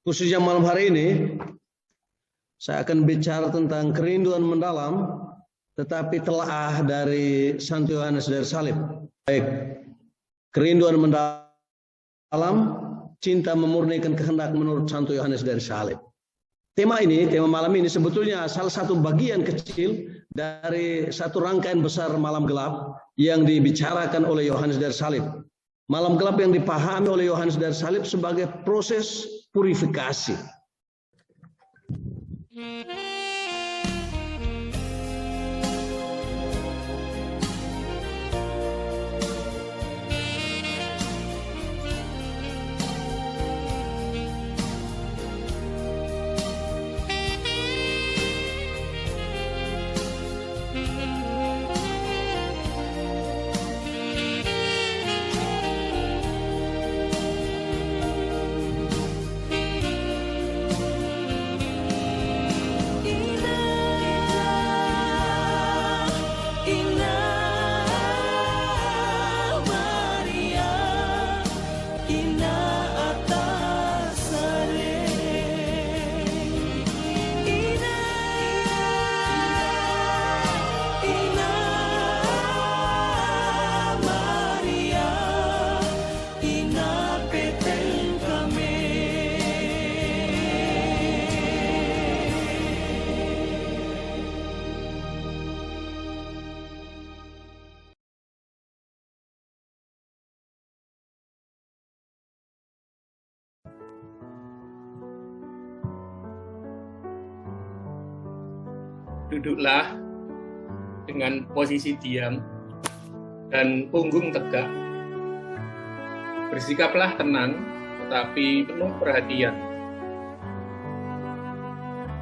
Khususnya malam hari ini, saya akan bicara tentang kerinduan mendalam, tetapi telaah dari Santo Yohanes dari Salib. Baik, kerinduan mendalam, cinta memurnikan kehendak menurut Santo Yohanes dari Salib. Tema malam ini sebetulnya salah satu bagian kecil dari satu rangkaian besar malam gelap yang dibicarakan oleh Yohanes dari Salib. Malam gelap yang dipahami oleh Yohanes dari Salib sebagai proses purifikasi. Duduklah dengan posisi diam dan punggung tegak. Bersikaplah tenang, tetapi penuh perhatian.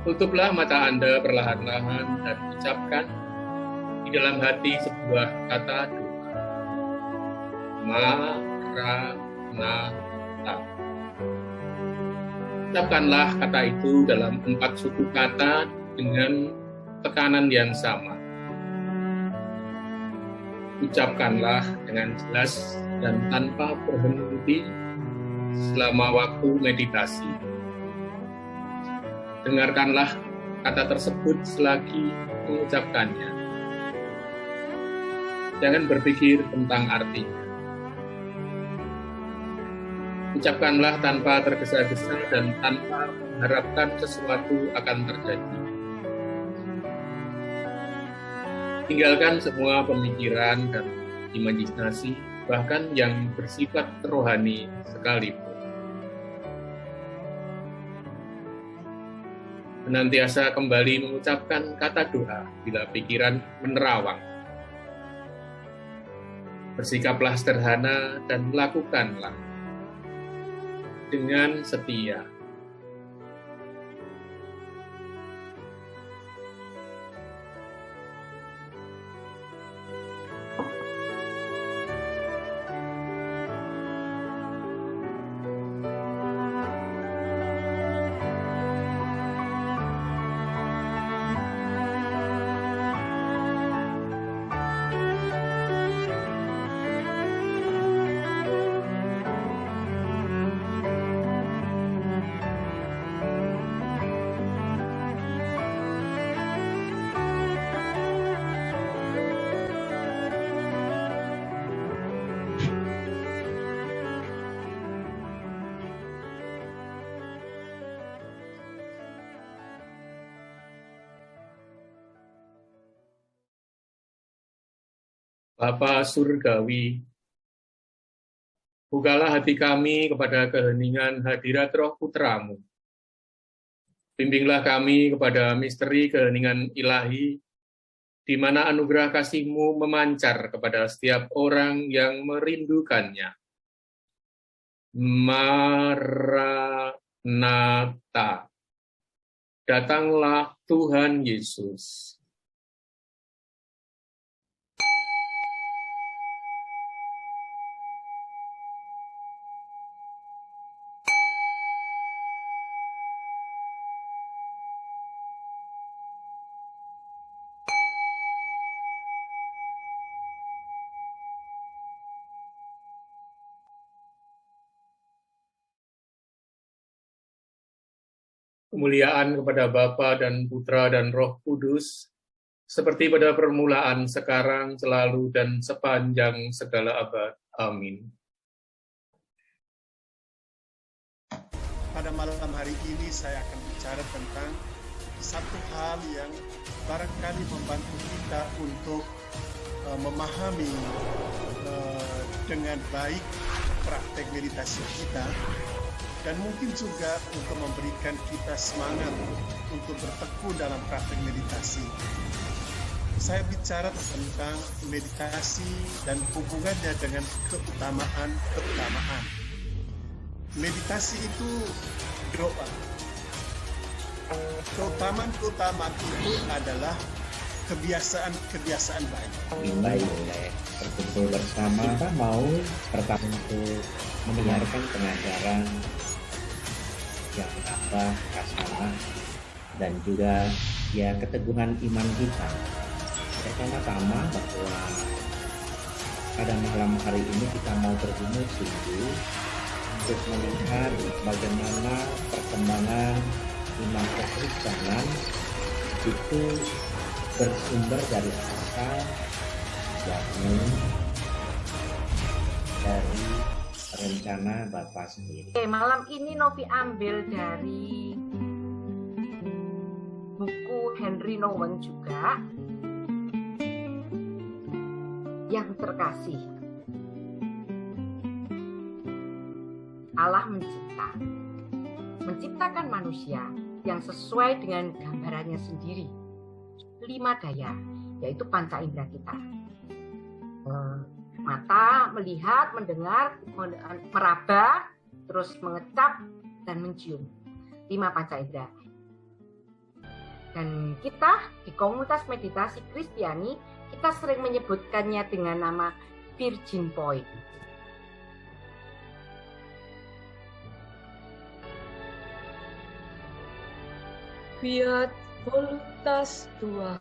Tutuplah mata Anda perlahan-lahan dan ucapkan di dalam hati sebuah kata doa. Maranatha. Ucapkanlah kata itu dalam 4 suku kata dengan tekanan yang sama. Ucapkanlah dengan jelas dan tanpa berhenti selama waktu meditasi. Dengarkanlah kata tersebut selagi mengucapkannya. Jangan berpikir tentang artinya. Ucapkanlah tanpa tergesa-gesa dan tanpa mengharapkan sesuatu akan terjadi. Tinggalkan semua pemikiran dan imajinasi, bahkan yang bersifat rohani sekalipun. Senantiasa kembali mengucapkan kata doa bila pikiran menerawang. Bersikaplah sederhana dan lakukanlah dengan setia. Bapa Surgawi, bukalah hati kami kepada keheningan hadirat Roh Putramu. Bimbinglah kami kepada misteri keheningan ilahi, di mana anugerah kasih-Mu memancar kepada setiap orang yang merindukannya. Maranatha. Datanglah Tuhan Yesus. Kemuliaan kepada Bapa dan Putra dan Roh Kudus, seperti pada permulaan, sekarang, selalu, dan sepanjang segala abad. Amin. Pada malam hari ini saya akan bicara tentang satu hal yang barangkali membantu kita untuk memahami dengan baik praktek meditasi kita, dan mungkin juga untuk memberikan kita semangat untuk bertekun dalam praktek meditasi. Saya bicara tentang meditasi dan hubungannya dengan keutamaan. Meditasi itu doa. Keutamaan itu adalah kebiasaan baik. Baik, berkumpul bersama mau pertama untuk mendengarkan pengajaran yang menambah kasana dan juga keteguhan iman kita. Pertama-tama bahwa pada malam hari ini kita mau bergumul-gumul untuk melihat bagaimana perkembangan iman kekristenan itu bersumber dari asal, yakni dari rencana Bapa sendiri. Malam ini Novi ambil dari buku Henry Nouwen juga, Yang Terkasih. Allah menciptakan manusia yang sesuai dengan gambarannya sendiri. 5 daya, yaitu panca indera kita. Mata, melihat, mendengar, meraba, terus mengecap, dan mencium. 5 panca indera. Dan kita di komunitas meditasi Kristiani, kita sering menyebutkannya dengan nama Virgin Point. Fiat voluntas tua.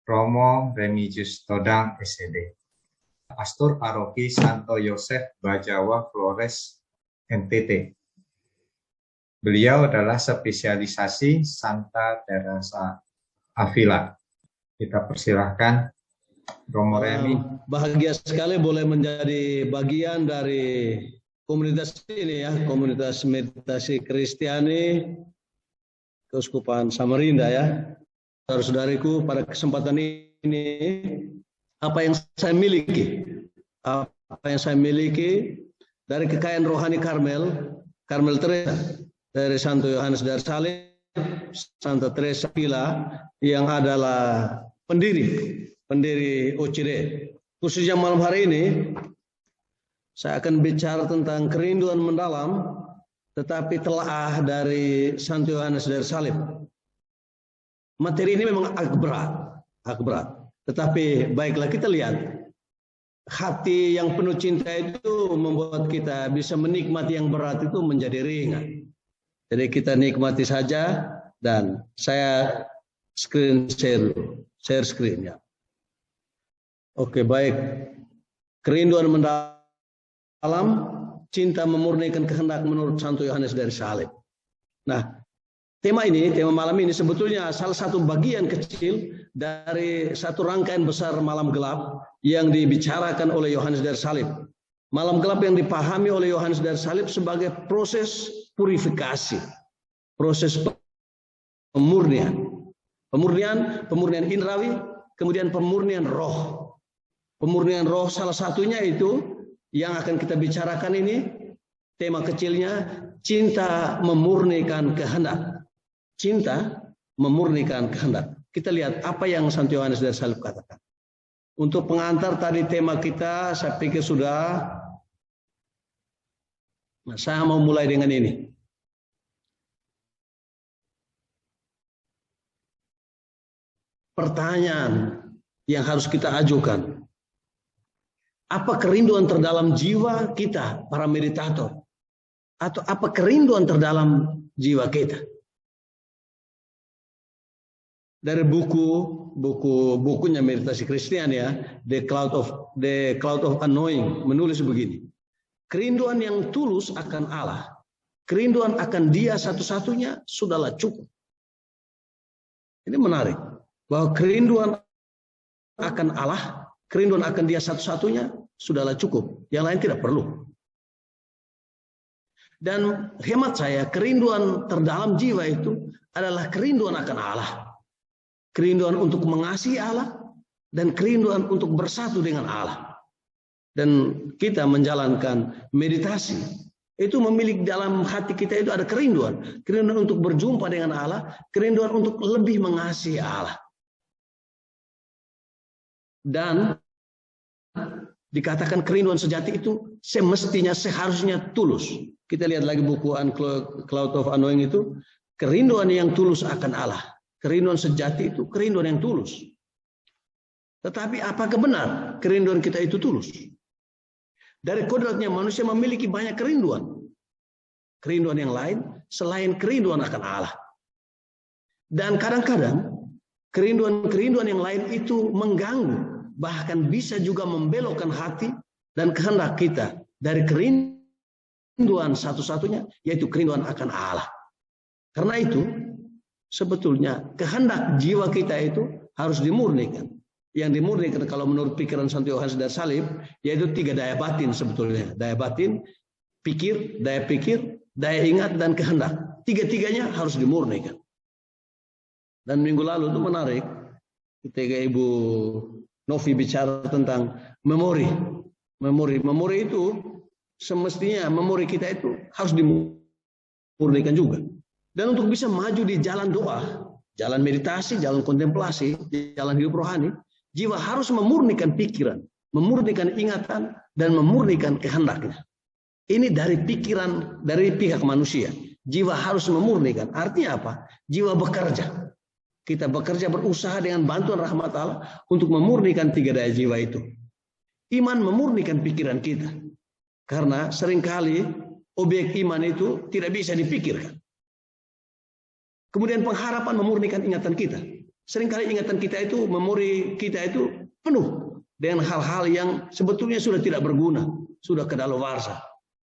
Romo Remigius Todang SED, Pastor Paroki Santo Yosef Bajawa Flores NTT. Beliau adalah spesialisasi Santa Teresa Avila. Kita persilahkan Romo Remi. Bahagia sekali boleh menjadi bagian dari komunitas ini ya, komunitas meditasi Kristiani Keuskupan Samarinda ya. Saudara-saudariku, pada kesempatan ini apa yang saya miliki dari kekayaan rohani Karmel Teresa, dari Santo Yohanes dari Salib, Santa Teresa Avila yang adalah pendiri OCD. Khususnya malam hari ini saya akan bicara tentang kerinduan mendalam tetapi telaah dari Santo Yohanes dari Salib. Materi ini memang agak berat. Tetapi baiklah kita lihat, hati yang penuh cinta itu membuat kita bisa menikmati yang berat itu menjadi ringan. Jadi kita nikmati saja, dan saya share screen ya. Oke, baik. Kerinduan mendalam, cinta memurnikan kehendak menurut Santo Yohanes dari Salib. Nah, tema malam ini sebetulnya salah satu bagian kecil dari satu rangkaian besar malam gelap yang dibicarakan oleh Yohanes dari Salib. Malam gelap yang dipahami oleh Yohanes dari Salib sebagai proses purifikasi, proses pemurnian indrawi, kemudian pemurnian roh. Pemurnian roh salah satunya itu yang akan kita bicarakan ini, tema kecilnya cinta memurnikan kehendak. Cinta memurnikan kehendak. Kita lihat apa yang Santo Yohanes dari Salib katakan. Untuk pengantar tadi tema kita, saya pikir sudah. Nah, saya mau mulai dengan ini. Pertanyaan yang harus kita ajukan. Apa kerinduan terdalam jiwa kita, para meditator? Atau apa kerinduan terdalam jiwa kita? Dari bukunya meditasi Kristiani ya, The Cloud of Anointing menulis begini. Kerinduan yang tulus akan Allah, kerinduan akan Dia satu-satunya sudahlah cukup. Ini menarik, bahwa kerinduan akan Allah, kerinduan akan Dia satu-satunya sudahlah cukup. Yang lain tidak perlu. Dan hemat saya, kerinduan terdalam jiwa itu adalah kerinduan akan Allah. Kerinduan untuk mengasihi Allah dan kerinduan untuk bersatu dengan Allah. Dan kita menjalankan meditasi, itu memiliki dalam hati kita itu ada kerinduan. Kerinduan untuk berjumpa dengan Allah, kerinduan untuk lebih mengasihi Allah. Dan dikatakan kerinduan sejati itu semestinya, seharusnya tulus. Kita lihat lagi buku Cloud of Anointing itu, kerinduan yang tulus akan Allah. Kerinduan sejati itu kerinduan yang tulus. Tetapi apakah benar kerinduan kita itu tulus? Dari kodratnya manusia memiliki banyak kerinduan. Kerinduan yang lain selain kerinduan akan Allah. Dan kadang-kadang kerinduan-kerinduan yang lain itu mengganggu, bahkan bisa juga membelokkan hati dan kehendak kita dari kerinduan satu-satunya, yaitu kerinduan akan Allah. Karena itu, sebetulnya kehendak jiwa kita itu harus dimurnikan. Yang dimurnikan kalau menurut pikiran Santo Yohanes dari Salib, yaitu 3 daya batin sebetulnya. Daya batin, pikir, daya ingat, dan kehendak. 3-3-nya harus dimurnikan. Dan minggu lalu itu menarik, ketika Ibu Novi bicara tentang memori. Memori itu semestinya memori kita itu harus dimurnikan juga. Dan untuk bisa maju di jalan doa, jalan meditasi, jalan kontemplasi, jalan hidup rohani, jiwa harus memurnikan pikiran, memurnikan ingatan, dan memurnikan kehendaknya. Ini dari pikiran, dari pihak manusia. Jiwa harus memurnikan. Artinya apa? Jiwa bekerja. Kita bekerja, berusaha dengan bantuan rahmat Allah untuk memurnikan 3 daya jiwa itu. Iman memurnikan pikiran kita. Karena seringkali objek iman itu tidak bisa dipikirkan. Kemudian pengharapan memurnikan ingatan kita. Seringkali ingatan kita itu, memori kita itu penuh dengan hal-hal yang sebetulnya sudah tidak berguna, sudah kadaluwarsa.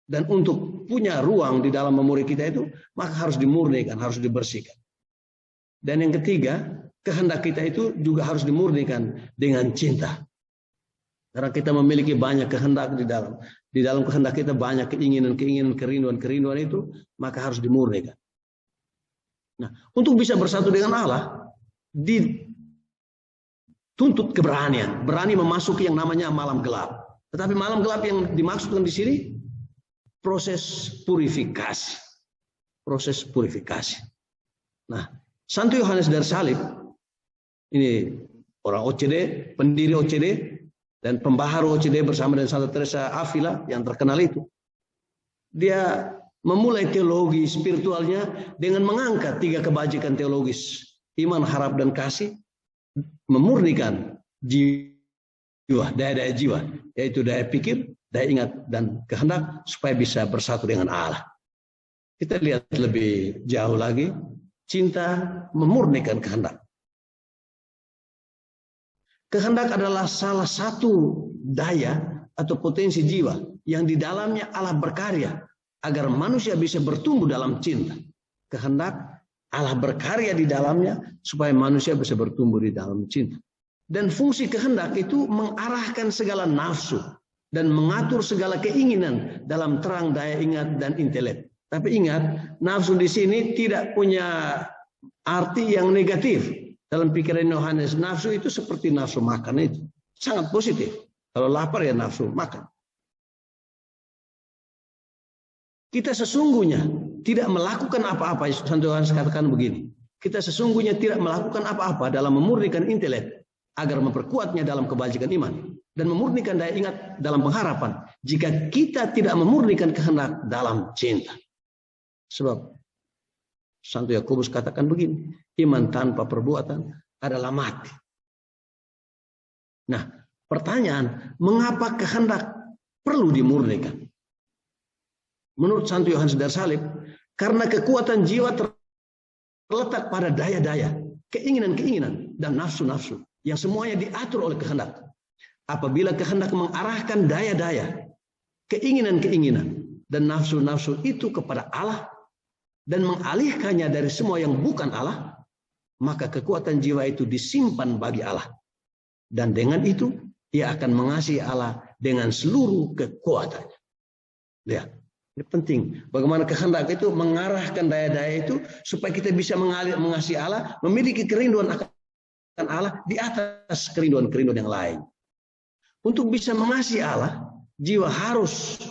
Dan untuk punya ruang di dalam memori kita itu, maka harus dimurnikan, harus dibersihkan. Dan yang ketiga, kehendak kita itu juga harus dimurnikan dengan cinta. Karena kita memiliki banyak kehendak di dalam. Di dalam kehendak kita banyak keinginan-keinginan, kerinduan-kerinduan itu, maka harus dimurnikan. Nah, untuk bisa bersatu dengan Allah, dituntut keberanian, berani memasuki yang namanya malam gelap. Tetapi malam gelap yang dimaksudkan di sini proses purifikasi. Proses purifikasi. Nah, Santo Yohanes dari Salib, ini orang OCD, pendiri OCD, dan pembaharu OCD bersama dengan Santa Teresa Avila yang terkenal itu. Dia memulai teologi spiritualnya dengan mengangkat 3 kebajikan teologis. Iman, harap, dan kasih. Memurnikan jiwa, daya-daya jiwa. Yaitu daya pikir, daya ingat, dan kehendak. Supaya bisa bersatu dengan Allah. Kita lihat lebih jauh lagi. Cinta memurnikan kehendak. Kehendak adalah salah satu daya atau potensi jiwa yang di dalamnya Allah berkarya agar manusia bisa bertumbuh dalam cinta. Kehendak Allah berkarya di dalamnya supaya manusia bisa bertumbuh di dalam cinta. Dan fungsi kehendak itu mengarahkan segala nafsu dan mengatur segala keinginan dalam terang daya ingat dan intelek. Tapi ingat, nafsu di sini tidak punya arti yang negatif. Dalam pikiran Yohanes, nafsu itu seperti nafsu makan itu. Sangat positif. Kalau lapar ya nafsu makan. Kita sesungguhnya tidak melakukan apa-apa. Santo Yohanes katakan begini. Kita sesungguhnya tidak melakukan apa-apa dalam memurnikan intelek agar memperkuatnya dalam kebajikan iman. Dan memurnikan daya ingat dalam pengharapan. Jika kita tidak memurnikan kehendak dalam cinta. Sebab Santo Yakobus katakan begini. Iman tanpa perbuatan adalah mati. Nah, pertanyaan, mengapa kehendak perlu dimurnikan? Menurut Santo Yohanes dari Salib, karena kekuatan jiwa terletak pada daya-daya, keinginan-keinginan, dan nafsu-nafsu, yang semuanya diatur oleh kehendak. Apabila kehendak mengarahkan daya-daya, keinginan-keinginan, dan nafsu-nafsu itu kepada Allah dan mengalihkannya dari semua yang bukan Allah, maka kekuatan jiwa itu disimpan bagi Allah. Dan dengan itu, ia akan mengasihi Allah dengan seluruh kekuatannya. Lihat, ini penting. Bagaimana kehendak itu mengarahkan daya-daya itu supaya kita bisa mengasihi Allah, memiliki kerinduan akan Allah di atas kerinduan-kerinduan yang lain. Untuk bisa mengasihi Allah, jiwa harus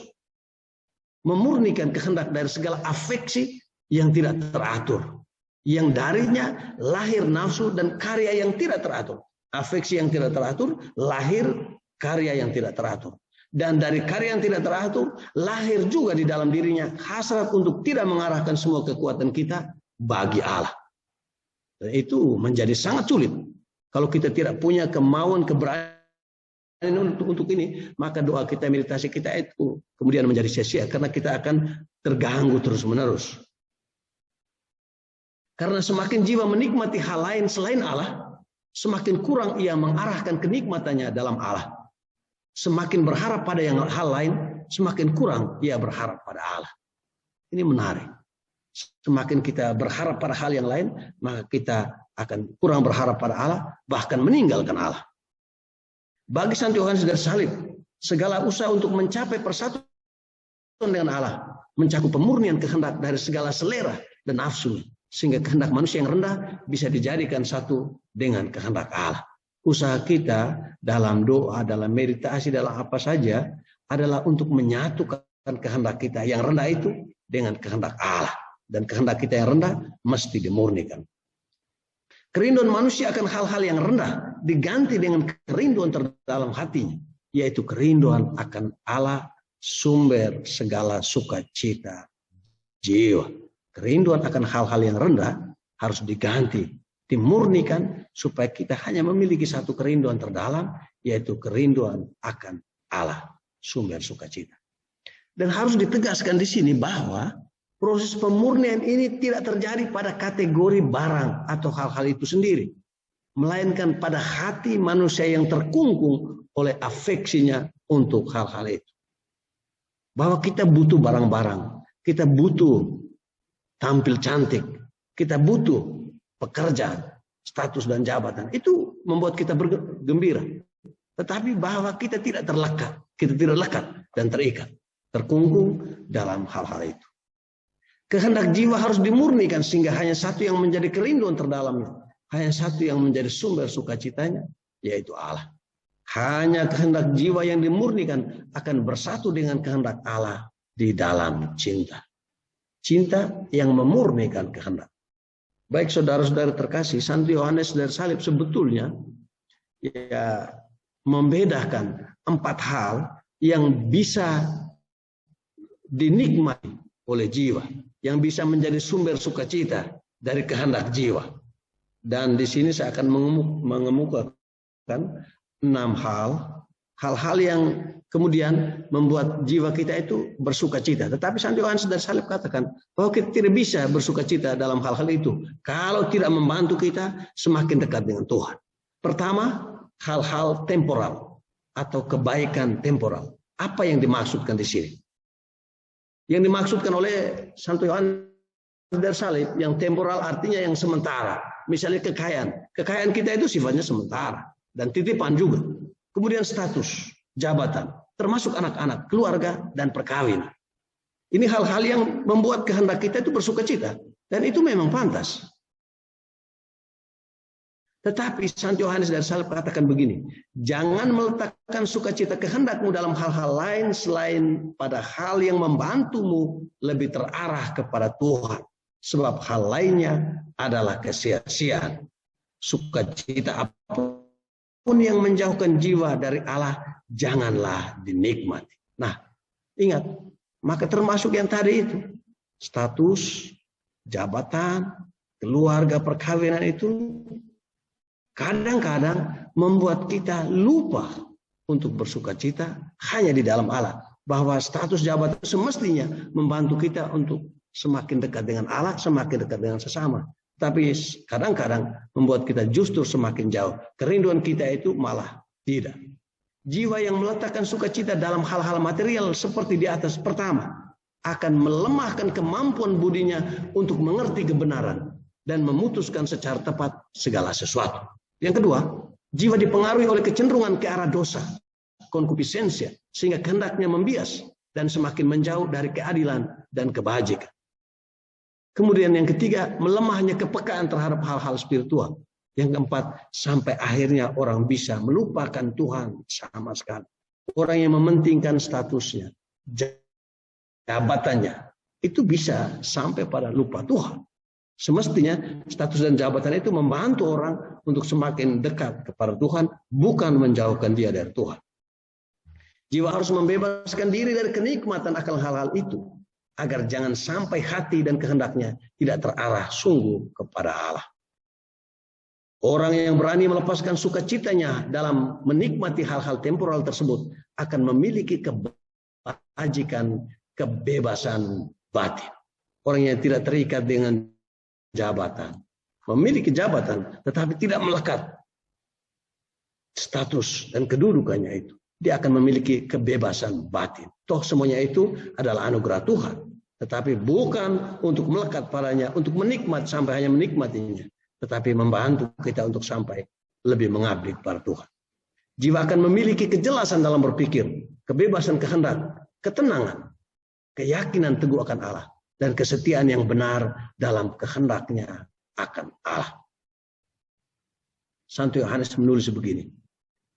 memurnikan kehendak dari segala afeksi yang tidak teratur, yang darinya lahir nafsu dan karya yang tidak teratur. Afeksi yang tidak teratur lahir karya yang tidak teratur, dan dari karya yang tidak teratur lahir juga di dalam dirinya hasrat untuk tidak mengarahkan semua kekuatan kita bagi Allah. Dan itu menjadi sangat sulit kalau kita tidak punya kemauan, keberanian untuk ini, maka doa kita, meditasi kita itu kemudian menjadi sia-sia karena kita akan terganggu terus-menerus. Karena semakin jiwa menikmati hal lain selain Allah, semakin kurang ia mengarahkan kenikmatannya dalam Allah. Semakin berharap pada hal lain, semakin kurang ia berharap pada Allah. Ini menarik. Semakin kita berharap pada hal yang lain, maka kita akan kurang berharap pada Allah, bahkan meninggalkan Allah. Bagi Santo Yohanes dari Salib, segala usaha untuk mencapai persatuan dengan Allah mencakup pemurnian kehendak dari segala selera dan nafsu, sehingga kehendak manusia yang rendah bisa dijadikan satu dengan kehendak Allah. Usaha kita dalam doa, dalam meditasi, dalam apa saja adalah untuk menyatukan kehendak kita yang rendah itu dengan kehendak Allah. Dan kehendak kita yang rendah mesti dimurnikan. Kerinduan manusia akan hal-hal yang rendah diganti dengan kerinduan terdalam hatinya, yaitu kerinduan akan Allah, sumber segala sukacita jiwa. Kerinduan akan hal-hal yang rendah harus diganti, dimurnikan supaya kita hanya memiliki satu kerinduan terdalam, yaitu kerinduan akan Allah, sumber sukacita. Dan harus ditegaskan di sini bahwa proses pemurnian ini tidak terjadi pada kategori barang atau hal-hal itu sendiri, melainkan pada hati manusia yang terkungkung oleh afeksinya untuk hal-hal itu. Bahwa kita butuh barang-barang, kita butuh tampil cantik, kita butuh pekerjaan, status dan jabatan. Itu membuat kita bergembira. Tetapi bahwa kita tidak terlekat, kita tidak lekat dan terikat, terkungkung dalam hal-hal itu. Kehendak jiwa harus dimurnikan sehingga hanya satu yang menjadi kerinduan terdalamnya, hanya satu yang menjadi sumber sukacitanya, yaitu Allah. Hanya kehendak jiwa yang dimurnikan akan bersatu dengan kehendak Allah di dalam cinta. Cinta yang memurnikan kehendak. Baik saudara-saudara terkasih, Santo Yohanes dari Salib sebetulnya ya membedakan 4 hal yang bisa dinikmati oleh jiwa, yang bisa menjadi sumber sukacita dari kehendak jiwa. Dan di sini saya akan mengemukakan 6 hal-hal yang kemudian membuat jiwa kita itu bersukacita. Tetapi Santo Yohanes dari Salib katakan bahwa kita tidak bisa bersukacita dalam hal-hal itu kalau tidak membantu kita semakin dekat dengan Tuhan. Pertama, hal-hal temporal atau kebaikan temporal. Apa yang dimaksudkan di sini? Yang dimaksudkan oleh Santo Yohanes dari Salib yang temporal artinya yang sementara. Misalnya kekayaan. Kekayaan kita itu sifatnya sementara dan titipan juga. Kemudian status, jabatan, termasuk anak-anak, keluarga, dan perkawinan. Ini hal-hal yang membuat kehendak kita itu bersukacita. Dan itu memang pantas. Tetapi Santo Yohanes dari Salib katakan begini, jangan meletakkan sukacita kehendakmu dalam hal-hal lain selain pada hal yang membantumu lebih terarah kepada Tuhan. Sebab hal lainnya adalah kesia-siaan. Sukacita apapun yang menjauhkan jiwa dari Allah, janganlah dinikmati. Nah, ingat, maka termasuk yang tadi itu, status, jabatan, keluarga, perkawinan itu kadang-kadang membuat kita lupa untuk bersukacita hanya di dalam Allah. Bahwa status jabatan semestinya membantu kita untuk semakin dekat dengan Allah, semakin dekat dengan sesama. Tapi kadang-kadang membuat kita justru semakin jauh. Kerinduan kita itu malah tidak. Jiwa yang meletakkan sukacita dalam hal-hal material seperti di atas. Pertama, akan melemahkan kemampuan budinya untuk mengerti kebenaran dan memutuskan secara tepat segala sesuatu. Yang kedua, jiwa dipengaruhi oleh kecenderungan ke arah dosa, konkupisensya, sehingga kehendaknya membias dan semakin menjauh dari keadilan dan kebajikan. Kemudian yang ketiga, melemahnya kepekaan terhadap hal-hal spiritual. Yang keempat, sampai akhirnya orang bisa melupakan Tuhan sama sekali. Orang yang mementingkan statusnya, jabatannya, itu bisa sampai pada lupa Tuhan. Semestinya status dan jabatan itu membantu orang untuk semakin dekat kepada Tuhan, bukan menjauhkan dia dari Tuhan. Jiwa harus membebaskan diri dari kenikmatan akan hal-hal itu, agar jangan sampai hati dan kehendaknya tidak terarah sungguh kepada Allah. Orang yang berani melepaskan sukacitanya dalam menikmati hal-hal temporal tersebut akan memiliki kebajikan, kebebasan batin. Orang yang tidak terikat dengan jabatan, memiliki jabatan tetapi tidak melekat status dan kedudukannya itu, dia akan memiliki kebebasan batin. Toh semuanya itu adalah anugerah Tuhan, tetapi bukan untuk melekat padanya, untuk menikmat sampai hanya menikmatinya, tetapi membantu kita untuk sampai lebih mengabdi kepada Tuhan. Jiwa akan memiliki kejelasan dalam berpikir, kebebasan kehendak, ketenangan, keyakinan teguh akan Allah, dan kesetiaan yang benar dalam kehendaknya akan Allah. Santo Yohanes menulis begini,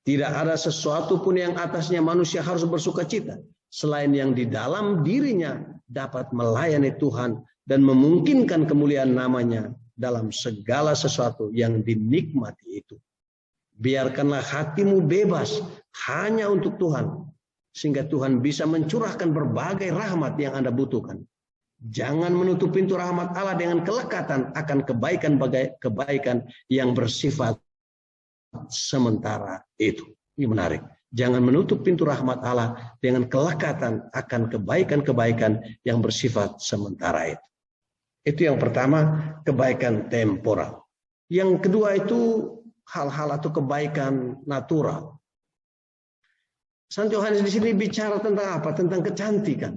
tidak ada sesuatu pun yang atasnya manusia harus bersuka cita, selain yang di dalam dirinya dapat melayani Tuhan dan memungkinkan kemuliaan namanya dalam segala sesuatu yang dinikmati itu. Biarkanlah hatimu bebas hanya untuk Tuhan, sehingga Tuhan bisa mencurahkan berbagai rahmat yang Anda butuhkan. Jangan menutup pintu rahmat Allah dengan kelekatan akan kebaikan yang bersifat sementara itu. Ini menarik. Jangan menutup pintu rahmat Allah dengan kelekatan akan kebaikan-kebaikan yang bersifat sementara itu. Itu yang pertama, kebaikan temporal. Yang kedua itu hal-hal atau kebaikan natural. Santo Yohanes di sini bicara tentang apa? Tentang kecantikan,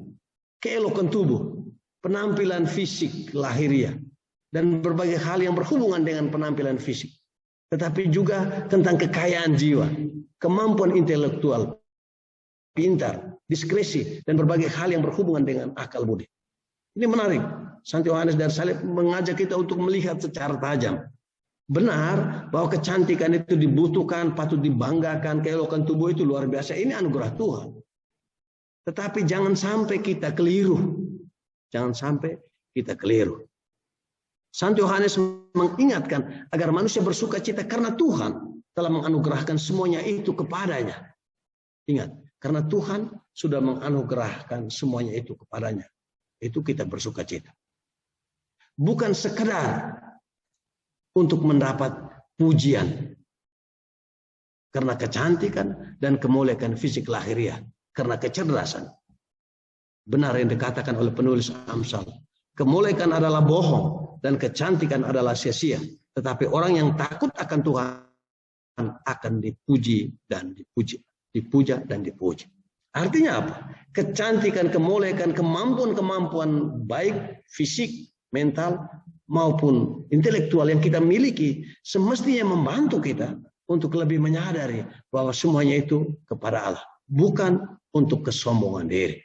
keelokan tubuh, penampilan fisik lahiriah, dan berbagai hal yang berhubungan dengan penampilan fisik. Tetapi juga tentang kekayaan jiwa, kemampuan intelektual, pintar, diskresi, dan berbagai hal yang berhubungan dengan akal budi. Ini menarik. Santo Yohanes dari Salib mengajak kita untuk melihat secara tajam. Benar bahwa kecantikan itu dibutuhkan, patut dibanggakan, keelokan tubuh itu luar biasa. Ini anugerah Tuhan. Tetapi jangan sampai kita keliru. Jangan sampai kita keliru. Santo Yohanes mengingatkan agar manusia bersuka cita karena Tuhan telah menganugerahkan semuanya itu kepadanya. Ingat, karena Tuhan sudah menganugerahkan semuanya itu kepadanya. Itu kita bersuka cita. Bukan sekedar untuk mendapat pujian karena kecantikan dan kemuliaan fisik lahiriah, karena kecerdasan. Benar yang dikatakan oleh penulis Amsal, kemuliaan adalah bohong dan kecantikan adalah sia-sia, tetapi orang yang takut akan Tuhan akan dipuji dan dipuji, dipuja dan dipuji. Artinya apa? Kecantikan, kemuliaan, kemampuan-kemampuan baik fisik, mental maupun intelektual yang kita miliki semestinya membantu kita untuk lebih menyadari bahwa semuanya itu kepada Allah, bukan untuk kesombongan diri.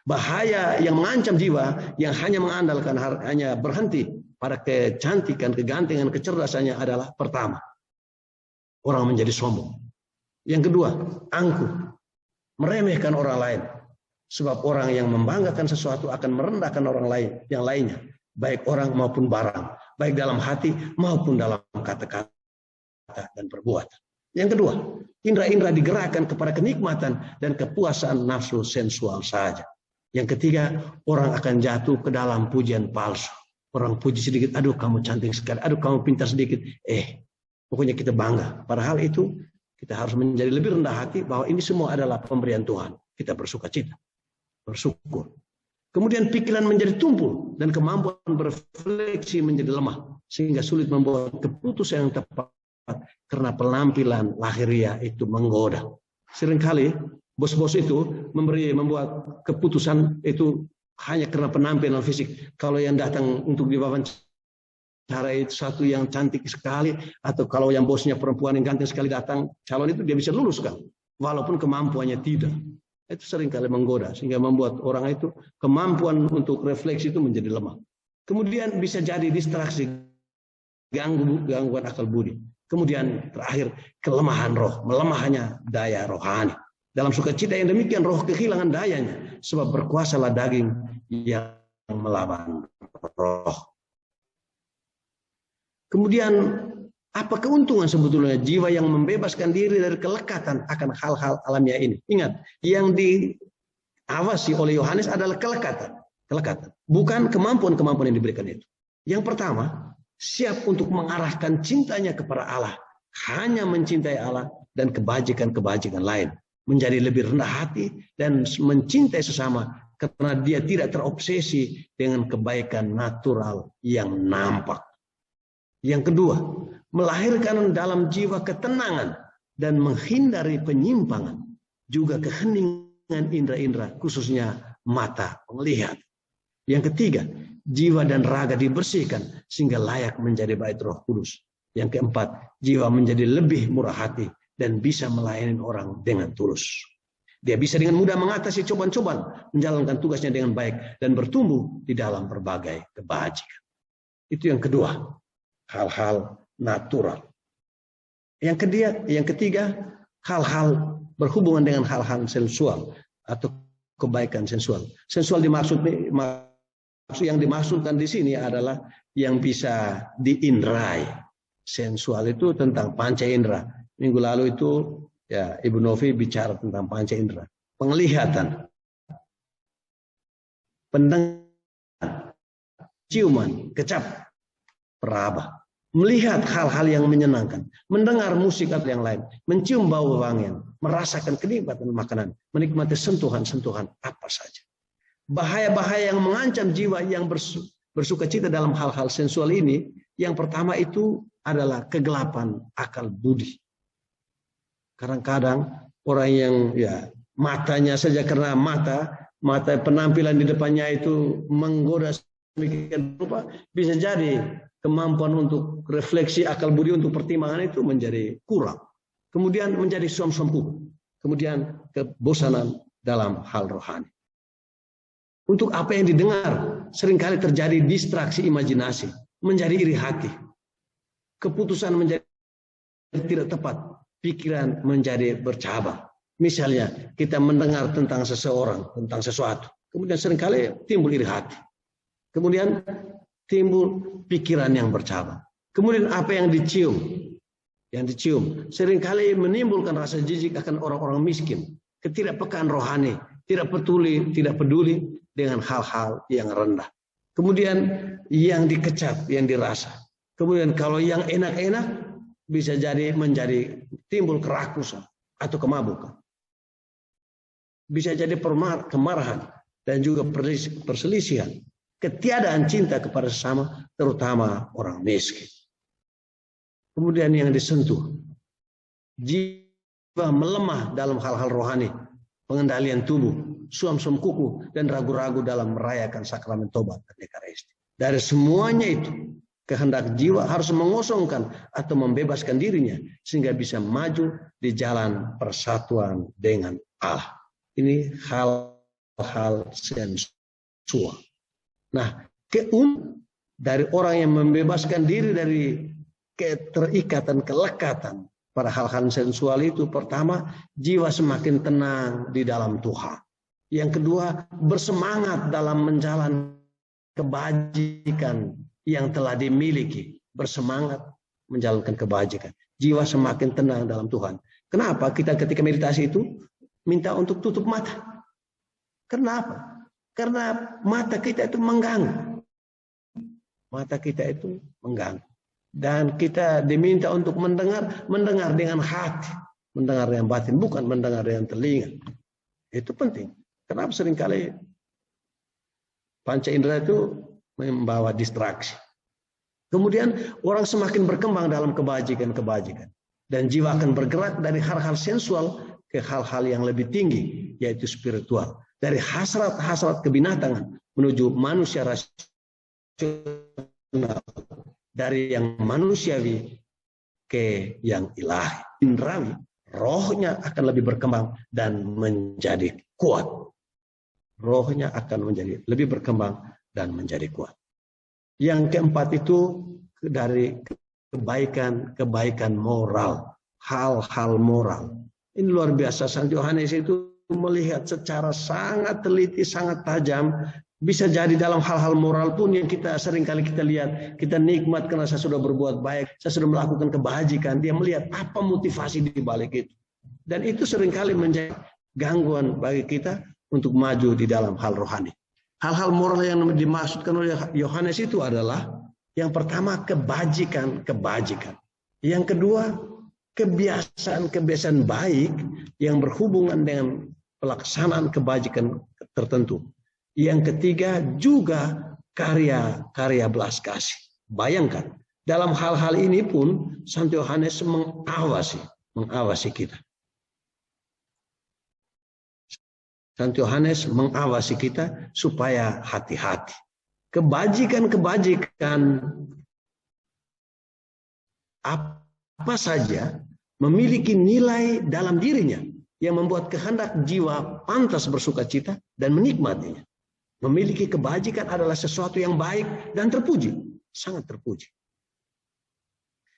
Bahaya yang mengancam jiwa yang hanya mengandalkan, hanya berhenti pada kecantikan, kegantengan, kecerdasannya adalah pertama, orang menjadi sombong. Yang kedua, angkuh, meremehkan orang lain. Sebab orang yang membanggakan sesuatu akan merendahkan orang lain yang lainnya, baik orang maupun barang, baik dalam hati maupun dalam kata-kata dan perbuatan. Yang kedua, indera-indera digerakkan kepada kenikmatan dan kepuasan nafsu sensual saja. Yang ketiga, orang akan jatuh ke dalam pujian palsu. Orang puji sedikit, aduh kamu cantik sekali, aduh kamu pintar sedikit, pokoknya kita bangga. Padahal itu kita harus menjadi lebih rendah hati bahwa ini semua adalah pemberian Tuhan. Kita bersuka cita, bersyukur. Kemudian pikiran menjadi tumpul dan kemampuan berefleksi menjadi lemah, sehingga sulit membuat keputusan yang tepat karena penampilan lahiriah itu menggoda. Seringkali bos-bos itu membuat keputusan itu hanya karena penampilan fisik. Kalau yang datang untuk diwawancara itu satu yang cantik sekali, atau kalau yang bosnya perempuan yang ganteng sekali datang, calon itu dia bisa lulus kan, walaupun kemampuannya tidak. Itu seringkali menggoda, sehingga membuat orang itu kemampuan untuk refleksi itu menjadi lemah. Kemudian bisa jadi distraksi, gangguan akal budi. Kemudian terakhir, kelemahan roh, melemahnya daya rohani. Dalam sukacita yang demikian, roh kehilangan dayanya, sebab berkuasalah daging yang melawan roh. Kemudian, apa keuntungan sebetulnya jiwa yang membebaskan diri dari kelekatan akan hal-hal alamiah ini? Ingat, yang diawasi oleh Yohanes adalah kelekatan. Bukan kemampuan-kemampuan yang diberikan itu. Yang pertama, siap untuk mengarahkan cintanya kepada Allah. Hanya mencintai Allah dan kebajikan-kebajikan lain. Menjadi lebih rendah hati dan mencintai sesama karena dia tidak terobsesi dengan kebaikan natural yang nampak. Yang kedua, melahirkan dalam jiwa ketenangan dan menghindari penyimpangan. Juga keheningan indera-indera, khususnya mata melihat. Yang ketiga, jiwa dan raga dibersihkan sehingga layak menjadi bait Roh Kudus. Yang keempat, jiwa menjadi lebih murah hati dan bisa melayani orang dengan tulus. Dia bisa dengan mudah mengatasi cobaan-cobaan, menjalankan tugasnya dengan baik dan bertumbuh di dalam berbagai kebajikan. Itu yang kedua, hal-hal natural. Yang ketiga, hal-hal berhubungan dengan hal-hal sensual atau kebaikan sensual. Sensual yang dimaksudkan di sini adalah yang bisa diindrai. Sensual itu tentang panca indera. Minggu lalu itu ya Ibu Novi bicara tentang panca indera. Penglihatan, pendengaran, ciuman, kecap, peraba. Melihat hal-hal yang menyenangkan, mendengar musik atau yang lain, mencium bau wangian, merasakan kenikmatan makanan, menikmati sentuhan-sentuhan apa saja. Bahaya-bahaya yang mengancam jiwa yang bersukacita dalam hal-hal sensual ini, yang pertama itu adalah kegelapan akal budi. Kadang-kadang orang yang ya matanya saja karena mata penampilan di depannya itu menggoda sedemikian rupa, bisa jadi kemampuan untuk refleksi akal budi untuk pertimbangan itu menjadi kurang. Kemudian menjadi som-sompu. Kemudian kebosanan dalam hal rohani. Untuk apa yang didengar, seringkali terjadi distraksi imajinasi, menjadi iri hati. Keputusan menjadi tidak tepat, pikiran menjadi bercabang. Misalnya, kita mendengar tentang seseorang, tentang sesuatu. Kemudian seringkali timbul iri hati. Kemudian timbul pikiran yang bercabang. Kemudian apa yang dicium? Yang dicium seringkali menimbulkan rasa jijik akan orang-orang miskin, ketidakpekaan rohani, tidak peduli dengan hal-hal yang rendah. Kemudian yang dikecap, yang dirasa. Kemudian kalau yang enak-enak bisa jadi menjadi timbul kerakusan atau kemabukan. Bisa jadi kemarahan dan juga perselisihan. Ketiadaan cinta kepada sesama, terutama orang miskin. Kemudian yang disentuh, jiwa melemah dalam hal-hal rohani, pengendalian tubuh, suam-suam kuku, dan ragu-ragu dalam merayakan sakramen tobat dan ekaristi. Dari semuanya itu, kehendak jiwa harus mengosongkan atau membebaskan dirinya, sehingga bisa maju di jalan persatuan dengan Allah. Ini hal-hal sensual. Nah, dari orang yang membebaskan diri dari keterikatan, kelekatan pada hal-hal sensual itu, pertama, jiwa semakin tenang di dalam Tuhan. Yang kedua, bersemangat dalam menjalankan kebajikan yang telah dimiliki. Bersemangat menjalankan kebajikan. Jiwa semakin tenang dalam Tuhan. Kenapa kita ketika meditasi itu minta untuk tutup mata? Kenapa? Karena mata kita itu mengganggu. Mata kita itu mengganggu. Dan kita diminta untuk mendengar dengan hati. Mendengar dengan batin, bukan mendengar dengan telinga. Itu penting. Kenapa seringkali panca indera itu membawa distraksi. Kemudian orang semakin berkembang dalam kebajikan-kebajikan. Dan jiwa akan bergerak dari hal-hal sensual ke hal-hal yang lebih tinggi, yaitu spiritual. Dari hasrat-hasrat kebinatangan menuju manusia rasional, dari yang manusiawi ke yang ilahi. Indrawi, rohnya akan lebih berkembang dan menjadi kuat. Rohnya akan menjadi lebih berkembang dan menjadi kuat. Yang keempat itu dari kebaikan moral, hal-hal moral. Ini luar biasa. Santo Yohanes itu melihat secara sangat teliti, sangat tajam. Bisa jadi dalam hal-hal moral pun yang kita seringkali kita lihat, kita nikmat karena saya sudah berbuat baik, saya sudah melakukan kebajikan. Dia melihat apa motivasi di balik itu. Dan itu seringkali menjadi gangguan bagi kita untuk maju di dalam hal rohani. Hal-hal moral yang dimaksudkan oleh Yohanes itu adalah yang pertama kebajikan. Yang kedua kebiasaan baik yang berhubungan dengan pelaksanaan kebajikan tertentu. Yang ketiga juga karya belas kasih. Bayangkan, dalam hal-hal ini pun Santo Yohanes mengawasi kita. Santo Yohanes mengawasi kita supaya hati-hati. Kebajikan apa saja memiliki nilai dalam dirinya yang membuat kehendak jiwa pantas bersukacita dan menikmatinya. Memiliki kebajikan adalah sesuatu yang baik dan terpuji, sangat terpuji.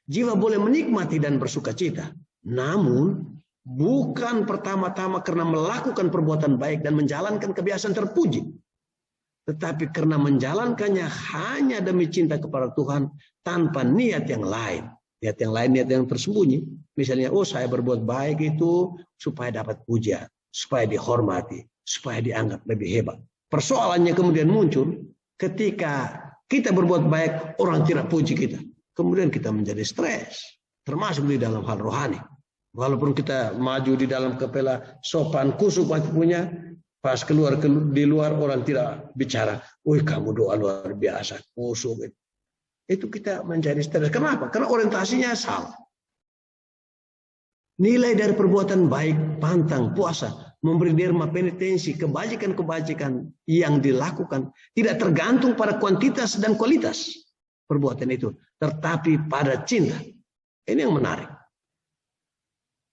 Jiwa boleh menikmati dan bersukacita, namun bukan pertama-tama karena melakukan perbuatan baik dan menjalankan kebiasaan terpuji, tetapi karena menjalankannya hanya demi cinta kepada Tuhan tanpa niat yang lain. Niat yang tersembunyi. Misalnya, saya berbuat baik itu supaya dapat pujian, supaya dihormati, supaya dianggap lebih hebat. Persoalannya kemudian muncul ketika kita berbuat baik, orang tidak puji kita. Kemudian kita menjadi stres, termasuk di dalam hal rohani. Walaupun kita maju di dalam kepala sopan, kusuk punya, pas keluar di luar orang tidak bicara, "Wih, kamu doa luar biasa, kusuk." Itu kita menjadi stres. Kenapa? Karena orientasinya salah. Nilai dari perbuatan baik, pantang, puasa, memberi derma, penitensi, kebajikan yang dilakukan tidak tergantung pada kuantitas dan kualitas perbuatan itu, tetapi pada cinta. Ini yang menarik.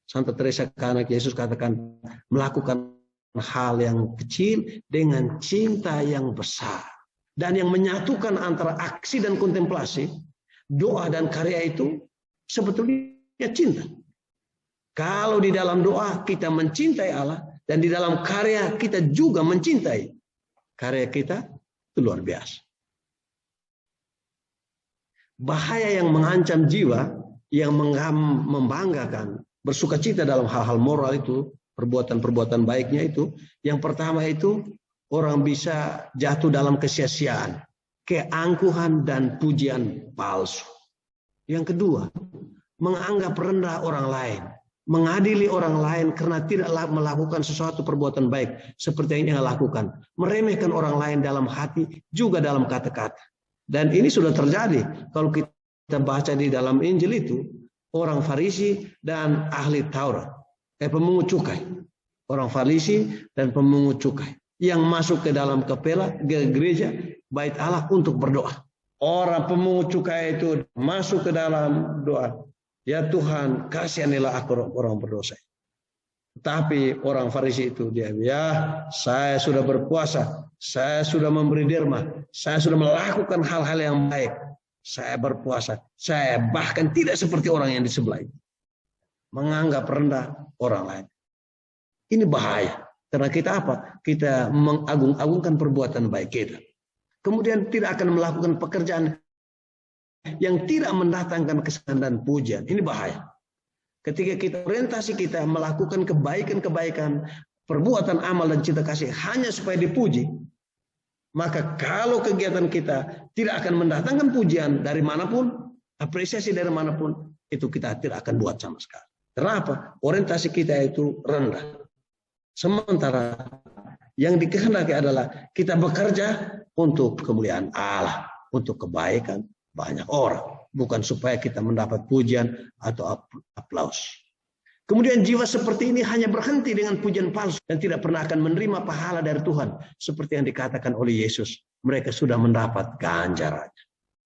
Santa Teresa anak Yesus katakan, melakukan hal yang kecil dengan cinta yang besar. Dan yang menyatukan antara aksi dan kontemplasi, doa dan karya itu sebetulnya cinta. Kalau di dalam doa kita mencintai Allah, dan di dalam karya kita juga mencintai karya kita, itu luar biasa. Bahaya yang mengancam jiwa, yang membanggakan, bersukacita dalam hal-hal moral itu, perbuatan-perbuatan baiknya itu, yang pertama itu orang bisa jatuh dalam kesia-siaan, keangkuhan dan pujian palsu. Yang kedua, menganggap rendah orang lain, mengadili orang lain karena tidak melakukan sesuatu perbuatan baik seperti yang ia lakukan, meremehkan orang lain dalam hati juga dalam kata-kata. Dan ini sudah terjadi kalau kita baca di dalam Injil itu, orang Farisi dan ahli Taurat, pemungut cukai, orang Farisi dan pemungut cukai yang masuk ke dalam kepala gereja bait Allah untuk berdoa. Orang pemungut cukai itu masuk ke dalam doa, "Ya Tuhan, kasihanilah aku orang berdosa." Tapi orang Farisi itu dia, saya sudah berpuasa, saya sudah memberi derma, saya sudah melakukan hal-hal yang baik, saya berpuasa, saya bahkan tidak seperti orang yang di sebelah itu. Menganggap rendah orang lain. Ini bahaya. Karena kita apa? Kita mengagung-agungkan perbuatan baik kita. Kemudian tidak akan melakukan pekerjaan yang tidak mendatangkan kesenangan dan pujian. Ini bahaya. Ketika kita orientasi kita melakukan kebaikan-kebaikan, perbuatan amal dan cinta kasih hanya supaya dipuji, maka kalau kegiatan kita tidak akan mendatangkan pujian dari manapun, apresiasi dari manapun, itu kita tidak akan buat sama sekali. Kenapa? Orientasi kita itu rendah. Sementara yang dikehendaki adalah kita bekerja untuk kemuliaan Allah, untuk kebaikan banyak orang, bukan supaya kita mendapat pujian atau aplaus. Kemudian jiwa seperti ini hanya berhenti dengan pujian palsu dan tidak pernah akan menerima pahala dari Tuhan. Seperti yang dikatakan oleh Yesus, mereka sudah mendapat ganjarannya.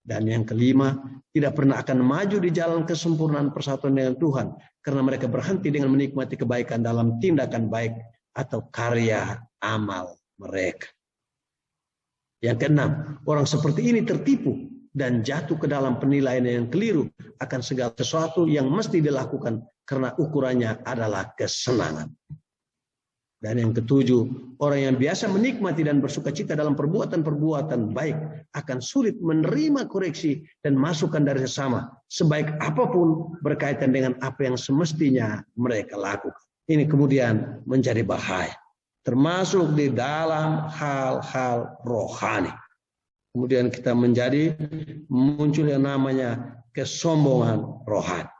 Dan yang kelima, tidak pernah akan maju di jalan kesempurnaan persatuan dengan Tuhan. Karena mereka berhenti dengan menikmati kebaikan dalam tindakan baik atau karya amal mereka. Yang keenam, orang seperti ini tertipu dan jatuh ke dalam penilaian yang keliru akan segala sesuatu yang mesti dilakukan karena ukurannya adalah kesenangan. Dan yang ketujuh, orang yang biasa menikmati dan bersukacita dalam perbuatan-perbuatan baik akan sulit menerima koreksi dan masukan dari sesama, sebaik apapun berkaitan dengan apa yang semestinya mereka lakukan. Ini kemudian menjadi bahaya, termasuk di dalam hal-hal rohani. Kemudian kita muncul yang namanya kesombongan rohani.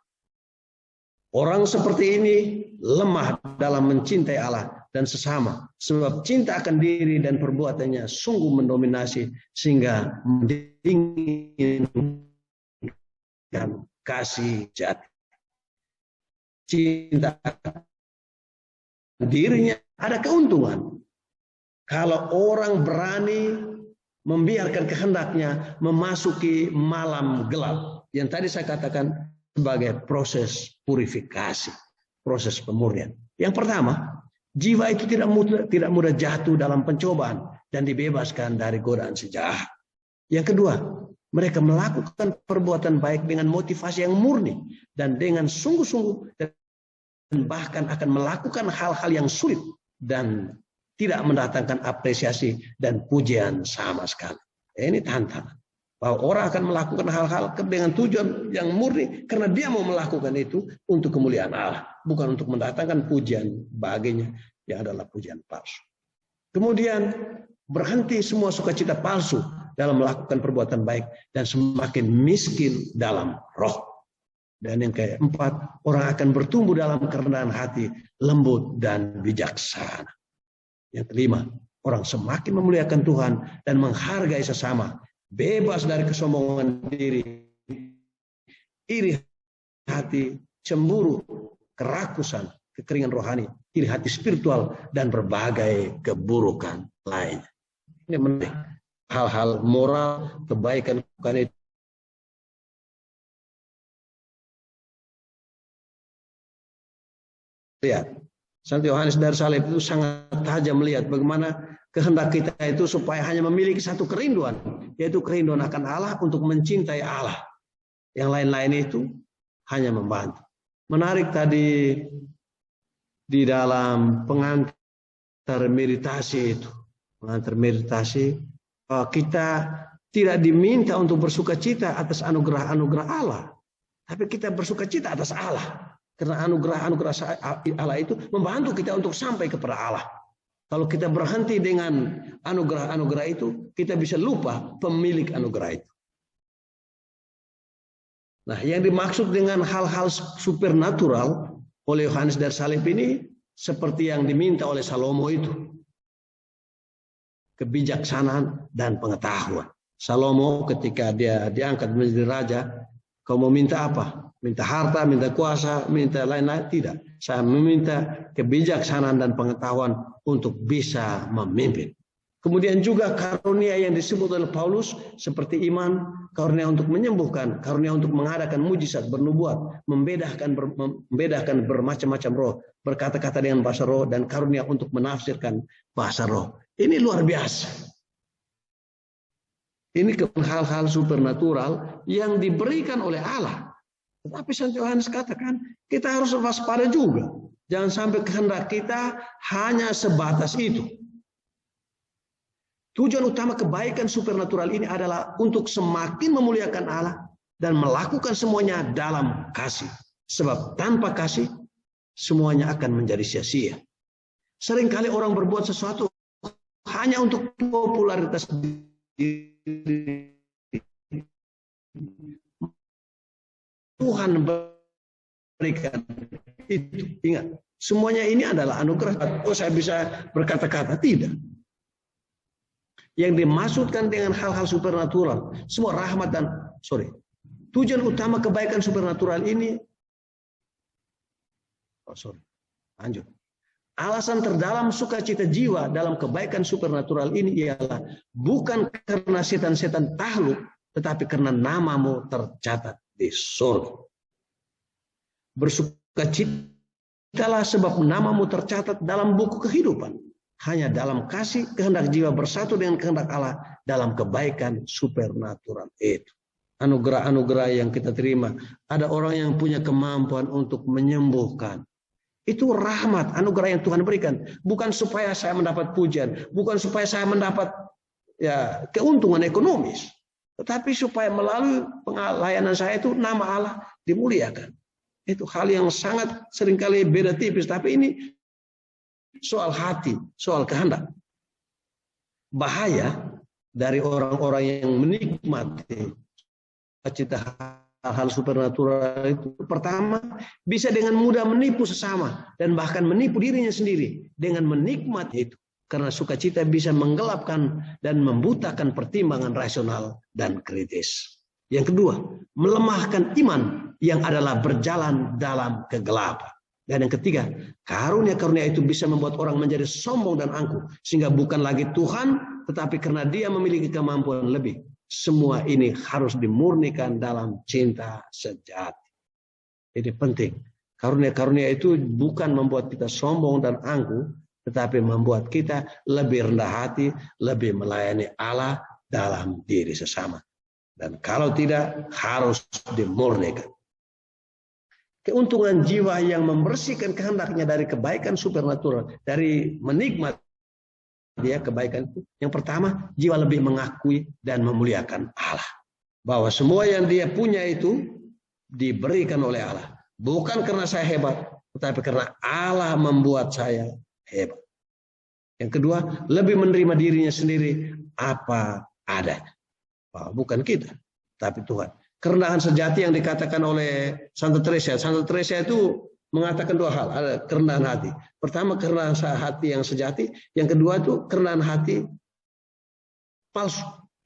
Orang seperti ini lemah dalam mencintai Allah dan sesama, sebab cinta akan diri dan perbuatannya sungguh mendominasi sehingga mendinginkan kasih jati. Cinta dirinya ada keuntungan. Kalau orang berani membiarkan kehendaknya memasuki malam gelap, yang tadi saya katakan sebagai proses purifikasi, proses pemurnian. Yang pertama, jiwa itu tidak mudah jatuh dalam pencobaan dan dibebaskan dari godaan si jahat. Yang kedua, mereka melakukan perbuatan baik dengan motivasi yang murni dan dengan sungguh-sungguh, dan bahkan akan melakukan hal-hal yang sulit dan tidak mendatangkan apresiasi dan pujian sama sekali. Ini tantangan. Bahwa orang akan melakukan hal-hal dengan tujuan yang murni karena dia mau melakukan itu untuk kemuliaan Allah, bukan untuk mendatangkan pujian baginya yang adalah pujian palsu. Kemudian berhenti semua sukacita palsu dalam melakukan perbuatan baik dan semakin miskin dalam roh. Dan yang keempat, orang akan bertumbuh dalam kerendahan hati, lembut dan bijaksana. Yang kelima, orang semakin memuliakan Tuhan dan menghargai sesama, bebas dari kesombongan diri, iri hati, cemburu, kerakusan, kekeringan rohani, iri hati spiritual, dan berbagai keburukan lainnya. Ini menarik. Hal-hal moral, kebaikan bukan itu. Lihat, Santo Yohanes dari Salib itu sangat tajam melihat bagaimana kehendak kita itu supaya hanya memiliki satu kerinduan, yaitu kerinduan akan Allah untuk mencintai Allah. Yang lain-lain itu hanya membantu. Menarik tadi di dalam pengantar meditasi itu. Pengantar meditasi, kita tidak diminta untuk bersukacita atas anugerah-anugerah Allah. Tapi kita bersukacita atas Allah. Karena anugerah-anugerah Allah itu membantu kita untuk sampai kepada Allah. Kalau kita berhenti dengan anugerah-anugerah itu, kita bisa lupa pemilik anugerah itu. Nah, yang dimaksud dengan hal-hal supernatural oleh Yohanes dari Salib ini seperti yang diminta oleh Salomo itu. Kebijaksanaan dan pengetahuan. Salomo ketika dia diangkat menjadi raja, kau mau minta apa? Minta harta, minta kuasa, minta lain-lain? Tidak. Saya meminta kebijaksanaan dan pengetahuan untuk bisa memimpin. Kemudian juga karunia yang disebut oleh Paulus seperti iman, karunia untuk menyembuhkan, karunia untuk mengadakan mujizat, bernubuat, membedakan bermacam-macam roh, berkata-kata dengan bahasa roh, dan karunia untuk menafsirkan bahasa roh. Ini luar biasa. Ini hal-hal supernatural yang diberikan oleh Allah. Tetapi Santo Yohanes katakan, kita harus waspada juga. Jangan sampai kehendak kita hanya sebatas itu. Tujuan utama kebaikan supernatural ini adalah untuk semakin memuliakan Allah dan melakukan semuanya dalam kasih. Sebab tanpa kasih, semuanya akan menjadi sia-sia. Seringkali orang berbuat sesuatu hanya untuk popularitas diri. Tuhan berikan itu. Ingat, semuanya ini adalah anugerah. Oh, saya bisa berkata-kata. Tidak. Yang dimaksudkan dengan hal-hal supernatural, semua rahmat dan tujuan utama kebaikan supernatural ini Lanjut. Alasan terdalam sukacita jiwa dalam kebaikan supernatural ini ialah bukan karena setan-setan takluk, tetapi karena namamu tercatat di surga. Bersukacitalah sebab namamu tercatat dalam buku kehidupan. Hanya dalam kasih kehendak jiwa bersatu dengan kehendak Allah dalam kebaikan supernatural itu. Anugerah-anugerah yang kita terima. Ada orang yang punya kemampuan untuk menyembuhkan. Itu rahmat, anugerah yang Tuhan berikan. Bukan supaya saya mendapat pujian, bukan supaya saya mendapat keuntungan ekonomis, tetapi supaya melalui pelayanan saya itu nama Allah dimuliakan. Itu hal yang sangat seringkali beda tipis, tapi ini soal hati, soal kehendak. Bahaya dari orang-orang yang menikmati cita hal-hal supernatural itu, pertama, bisa dengan mudah menipu sesama dan bahkan menipu dirinya sendiri dengan menikmati itu. Karena sukacita bisa menggelapkan dan membutakan pertimbangan rasional dan kritis. Yang kedua, melemahkan iman yang adalah berjalan dalam kegelapan. Dan yang ketiga, karunia-karunia itu bisa membuat orang menjadi sombong dan angkuh, sehingga bukan lagi Tuhan, tetapi karena dia memiliki kemampuan lebih. Semua ini harus dimurnikan dalam cinta sejati. Ini penting. Karunia-karunia itu bukan membuat kita sombong dan angkuh, tetapi membuat kita lebih rendah hati, lebih melayani Allah dalam diri sesama. Dan kalau tidak, harus dimurnikan. Keuntungan jiwa yang membersihkan kehendaknya dari kebaikan supernatural, dari menikmati dia kebaikan itu. Yang pertama, jiwa lebih mengakui dan memuliakan Allah. Bahwa semua yang dia punya itu diberikan oleh Allah. Bukan karena saya hebat, tetapi karena Allah membuat saya hebat. Yang kedua, lebih menerima dirinya sendiri apa adanya. Bukan kita, tapi Tuhan. Kerendahan sejati yang dikatakan oleh Santa Teresa. Santa Teresa itu mengatakan dua hal, ada kerendahan hati. Pertama, kerendahan hati yang sejati. Yang kedua itu kerendahan hati palsu.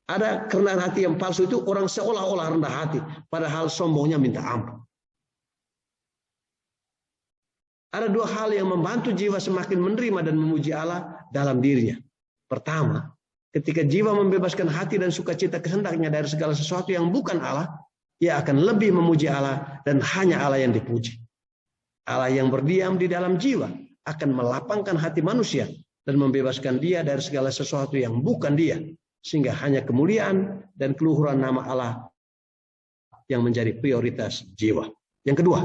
Ada kerendahan hati yang palsu itu orang seolah-olah rendah hati, padahal sombongnya minta ampun. Ada dua hal yang membantu jiwa semakin menerima dan memuji Allah dalam dirinya. Pertama, ketika jiwa membebaskan hati dan sukacita kehendaknya dari segala sesuatu yang bukan Allah, ia akan lebih memuji Allah dan hanya Allah yang dipuji. Allah yang berdiam di dalam jiwa akan melapangkan hati manusia dan membebaskan dia dari segala sesuatu yang bukan dia, sehingga hanya kemuliaan dan keluhuran nama Allah yang menjadi prioritas jiwa. Yang kedua,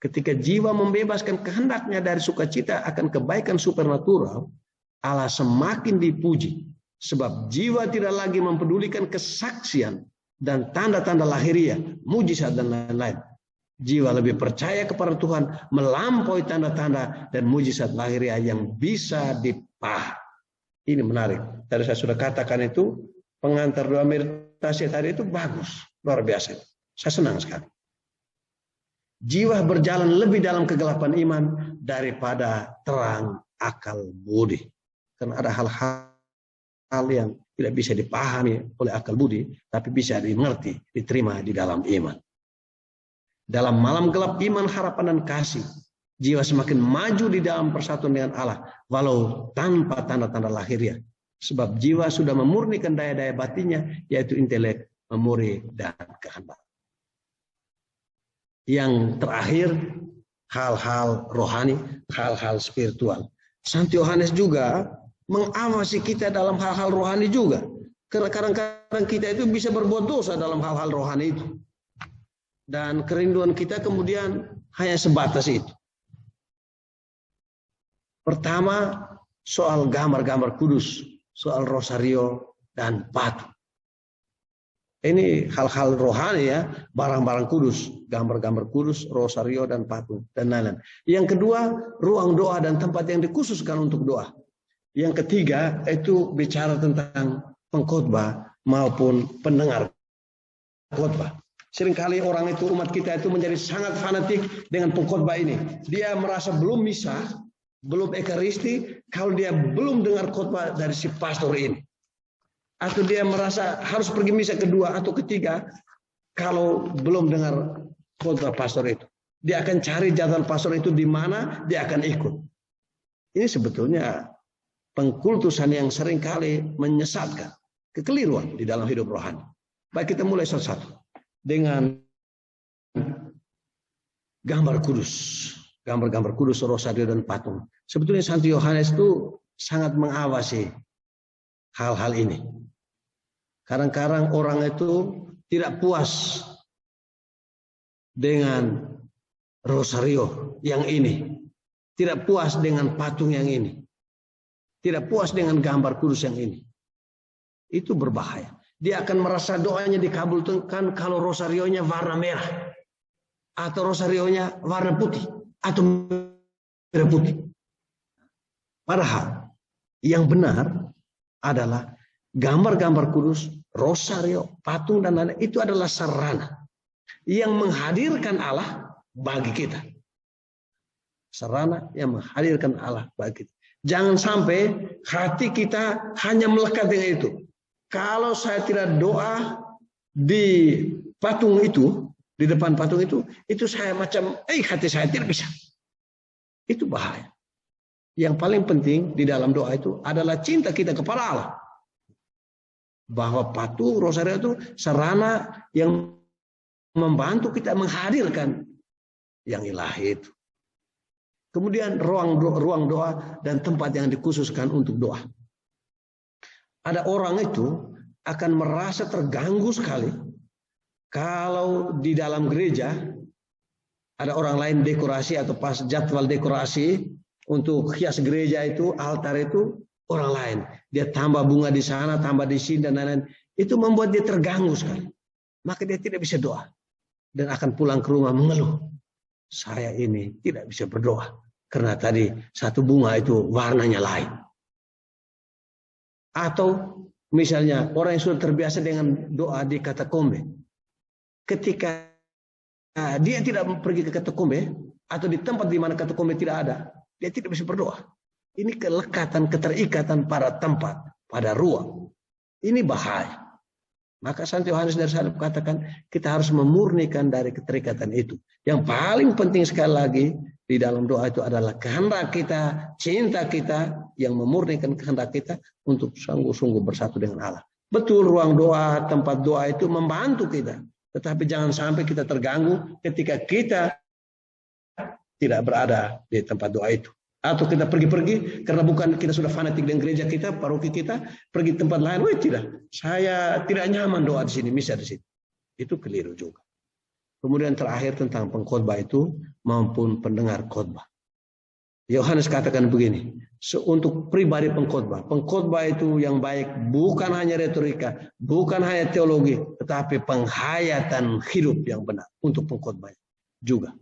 ketika jiwa membebaskan kehendaknya dari sukacita akan kebaikan supernatural, Allah semakin dipuji, sebab jiwa tidak lagi mempedulikan kesaksian dan tanda-tanda lahiriah, mujizat dan lain-lain. Jiwa lebih percaya kepada Tuhan melampaui tanda-tanda dan mujizat lahiriah yang bisa dipahami. Ini menarik. Tadi saya sudah katakan itu, pengantar doa meditasi tadi itu bagus, luar biasa. Saya senang sekali. Jiwa berjalan lebih dalam kegelapan iman daripada terang akal budi. Karena ada hal-hal yang tidak bisa dipahami oleh akal budi, tapi bisa dimengerti, diterima di dalam iman. Dalam malam gelap iman, harapan, dan kasih, jiwa semakin maju di dalam persatuan dengan Allah, walau tanpa tanda-tanda lahiriah. Sebab jiwa sudah memurnikan daya-daya batinnya, yaitu intelek, memori, dan kehendak. Yang terakhir, hal-hal rohani, hal-hal spiritual. Santo Yohanes juga mengawasi kita dalam hal-hal rohani juga. Karena kadang-kadang kita itu bisa berbuat dosa dalam hal-hal rohani itu. Dan kerinduan kita kemudian hanya sebatas itu. Pertama, soal gambar-gambar kudus, soal rosario dan patung. Ini hal-hal rohani ya, barang-barang kudus, gambar-gambar kudus, rosario dan patung dan lain-lain. Yang kedua, ruang doa dan tempat yang dikhususkan untuk doa. Yang ketiga, itu bicara tentang pengkhotbah maupun pendengar khotbah. Seringkali orang itu, umat kita itu menjadi sangat fanatik dengan pengkhotbah ini. Dia merasa belum misa, belum ekaristi, kalau dia belum dengar khotbah dari si pastor ini. Atau dia merasa harus pergi misa kedua atau ketiga, kalau belum dengar khotbah pastor itu. Dia akan cari jadwal pastor itu di mana, dia akan ikut. Ini sebetulnya pengkultusan yang seringkali menyesatkan, kekeliruan di dalam hidup rohani. Baik, kita mulai satu-satu dengan gambar kudus. Gambar-gambar kudus, rosario dan patung. Sebetulnya Santo Yohanes itu sangat mengawasi hal-hal ini. Kadang-kadang orang itu tidak puas dengan rosario yang ini, tidak puas dengan patung yang ini, tidak puas dengan gambar kudus yang ini. Itu berbahaya. Dia akan merasa doanya dikabulkan kalau rosarionya warna merah, atau rosarionya warna putih, atau merah putih. Padahal yang benar adalah gambar-gambar kudus, rosario, patung, dan lain-lain itu adalah sarana yang menghadirkan Allah bagi kita. Sarana yang menghadirkan Allah bagi kita. Jangan sampai hati kita hanya melekat dengan itu. Kalau saya tidak doa di patung itu, di depan patung itu saya macam, hati saya tidak bisa. Itu bahaya. Yang paling penting di dalam doa itu adalah cinta kita kepada Allah. Bahwa patung, rosario itu sarana yang membantu kita menghadirkan yang ilahi itu. Kemudian ruang doa dan tempat yang dikhususkan untuk doa. Ada orang itu akan merasa terganggu sekali kalau di dalam gereja ada orang lain dekorasi atau pas jadwal dekorasi untuk hias gereja itu, altar itu orang lain. Dia tambah bunga di sana, tambah di sini dan lain-lain. Itu membuat dia terganggu sekali. Maka dia tidak bisa doa dan akan pulang ke rumah mengeluh. Saya ini tidak bisa berdoa karena tadi satu bunga itu warnanya lain. Atau misalnya orang yang sudah terbiasa dengan doa di katakombe, ketika dia tidak pergi ke katakombe atau di tempat di mana katakombe tidak ada, dia tidak bisa berdoa. Ini kelekatan, keterikatan pada tempat, pada ruang. Ini bahaya. Maka Santo Yohanes dari Salib katakan kita harus memurnikan dari keterikatan itu. Yang paling penting sekali lagi di dalam doa itu adalah kehendak kita, cinta kita yang memurnikan kehendak kita untuk sungguh-sungguh bersatu dengan Allah. Betul, ruang doa, tempat doa itu membantu kita. Tetapi jangan sampai kita terganggu ketika kita tidak berada di tempat doa itu. Atau kita pergi-pergi karena bukan kita sudah fanatik dengan gereja kita, paroki kita, pergi tempat lain. Tidak, saya tidak nyaman doa di sini, misa di sini. Itu keliru juga. Kemudian terakhir tentang pengkhotbah itu maupun pendengar khotbah. Yohanes katakan begini, untuk pribadi pengkhotbah itu yang baik bukan hanya retorika, bukan hanya teologi, tetapi penghayatan hidup yang benar untuk pengkhotbah juga.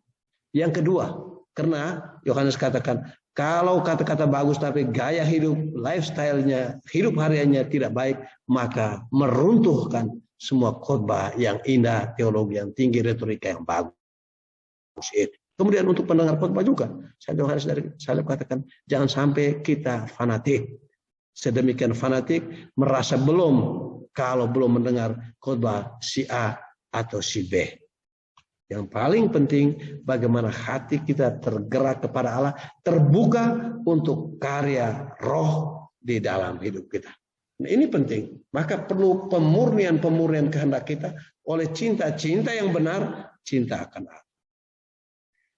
Yang kedua, karena Yohanes katakan kalau kata-kata bagus tapi gaya hidup, lifestyle-nya, hidup hariannya tidak baik, maka meruntuhkan semua khotbah yang indah, teologi yang tinggi, retorika yang bagus. Kemudian untuk pendengar khotbah juga, Santo Yohanes dari Salib katakan jangan sampai kita fanatik. Sedemikian fanatik merasa kalau belum mendengar khotbah si A atau si B. Yang paling penting bagaimana hati kita tergerak kepada Allah, terbuka untuk karya roh di dalam hidup kita. Nah, ini penting. Maka perlu pemurnian kehendak kita oleh cinta yang benar, cinta akan Allah.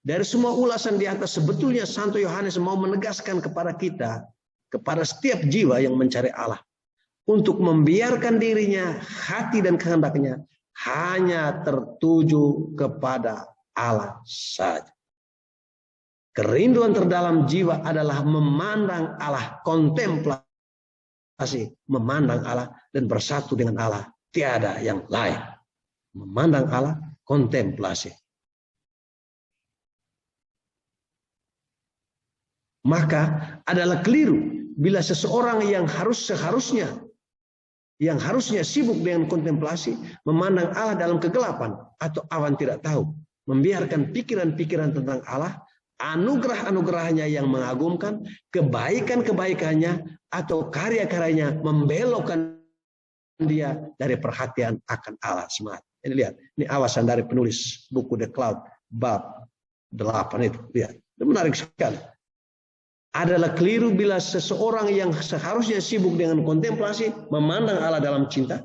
Dari semua ulasan di atas sebetulnya Santo Yohanes mau menegaskan kepada kita, kepada setiap jiwa yang mencari Allah, untuk membiarkan dirinya, hati dan kehendaknya hanya tertuju kepada Allah saja. Kerinduan terdalam jiwa adalah memandang Allah, kontemplasi, memandang Allah dan bersatu dengan Allah. Tiada yang lain. Memandang Allah, kontemplasi. Maka adalah keliru bila seseorang yang seharusnya sibuk dengan kontemplasi, memandang Allah dalam kegelapan atau awan tidak tahu, membiarkan pikiran-pikiran tentang Allah, anugerah-anugerahnya yang mengagumkan, kebaikan-kebaikannya atau karya-karyanya membelokkan dia dari perhatian akan Allah semata. Ini lihat, ini awasan dari penulis buku The Cloud bab 8 itu. Lihat, itu menarik sekali. Adalah keliru bila seseorang yang seharusnya sibuk dengan kontemplasi memandang Allah dalam cinta,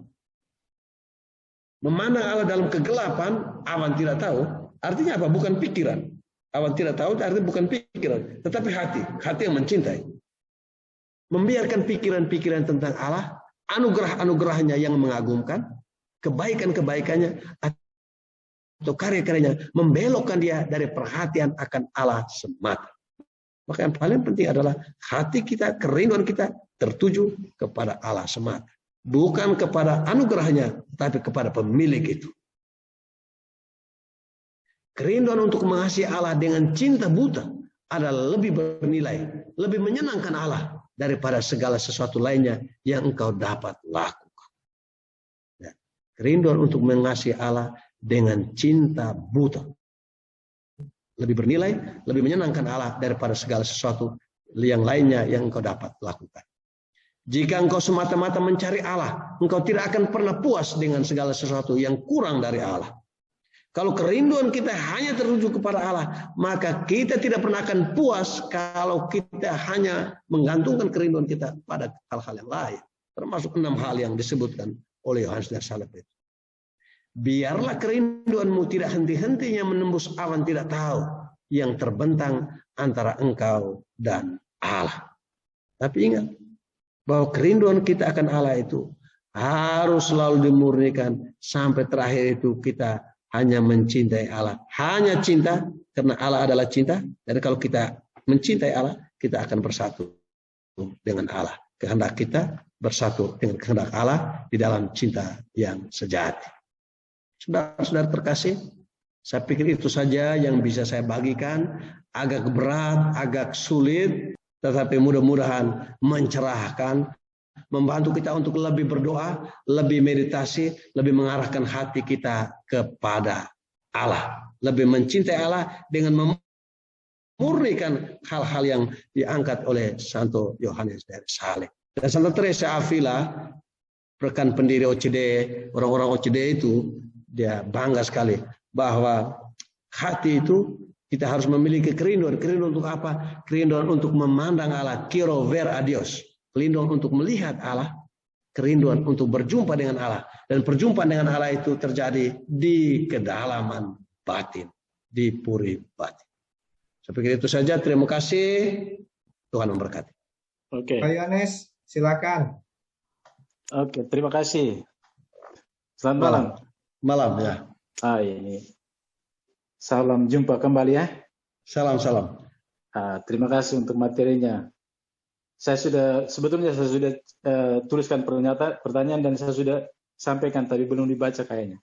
memandang Allah dalam kegelapan, awan tidak tahu. Artinya apa? Bukan pikiran. Awan tidak tahu artinya bukan pikiran, tetapi hati yang mencintai. Membiarkan pikiran-pikiran tentang Allah, anugerah-anugerahnya yang mengagumkan, kebaikan-kebaikannya atau karya-karyanya, membelokkan dia dari perhatian akan Allah semata. Maka yang paling penting adalah hati kita, kerinduan kita tertuju kepada Allah semata. Bukan kepada anugerahnya, tapi kepada pemilik itu. Kerinduan untuk mengasihi Allah dengan cinta buta adalah lebih bernilai, lebih menyenangkan Allah daripada segala sesuatu lainnya yang engkau dapat lakukan. Ya. Kerinduan untuk mengasihi Allah dengan cinta buta lebih bernilai, lebih menyenangkan Allah daripada segala sesuatu yang lainnya yang engkau dapat lakukan. Jika engkau semata-mata mencari Allah, engkau tidak akan pernah puas dengan segala sesuatu yang kurang dari Allah. Kalau kerinduan kita hanya tertuju kepada Allah, maka kita tidak pernah akan puas kalau kita hanya menggantungkan kerinduan kita pada hal-hal yang lain. Termasuk 6 hal yang disebutkan oleh Yohanes dari Salib itu. Biarlah kerinduanmu tidak henti-hentinya menembus awan tidak tahu yang terbentang antara engkau dan Allah. Tapi ingat bahwa kerinduan kita akan Allah itu harus selalu dimurnikan sampai terakhir itu kita hanya mencintai Allah. Hanya cinta karena Allah adalah cinta. Dan kalau kita mencintai Allah, kita akan bersatu dengan Allah. Kehendak kita bersatu dengan kehendak Allah di dalam cinta yang sejati. Saudara-saudara terkasih, saya pikir itu saja yang bisa saya bagikan. Agak berat, agak sulit, tetapi mudah-mudahan mencerahkan, membantu kita untuk lebih berdoa, lebih meditasi, lebih mengarahkan hati kita kepada Allah. Lebih mencintai Allah dengan memurnikan hal-hal yang diangkat oleh Santo Yohanes dari Salib. Dan Santa Teresa Avila, rekan pendiri OCD, orang-orang OCD itu, dia bangga sekali bahwa hati itu kita harus memiliki kerinduan. Kerinduan untuk apa? Kerinduan untuk memandang Allah, quiero ver a Dios. Kerinduan untuk melihat Allah, kerinduan untuk berjumpa dengan Allah. Dan perjumpaan dengan Allah itu terjadi di kedalaman batin, di puri batin. Saya pikir itu saja. Terima kasih. Tuhan memberkati. Oke. Pak Yohanes, silakan. Oke, terima kasih. Selamat malam. Malam ya. Ini. Salam jumpa kembali ya. Salam. Terima kasih untuk materinya. Saya sudah tuliskan pertanyaan dan saya sudah sampaikan tapi belum dibaca kayaknya.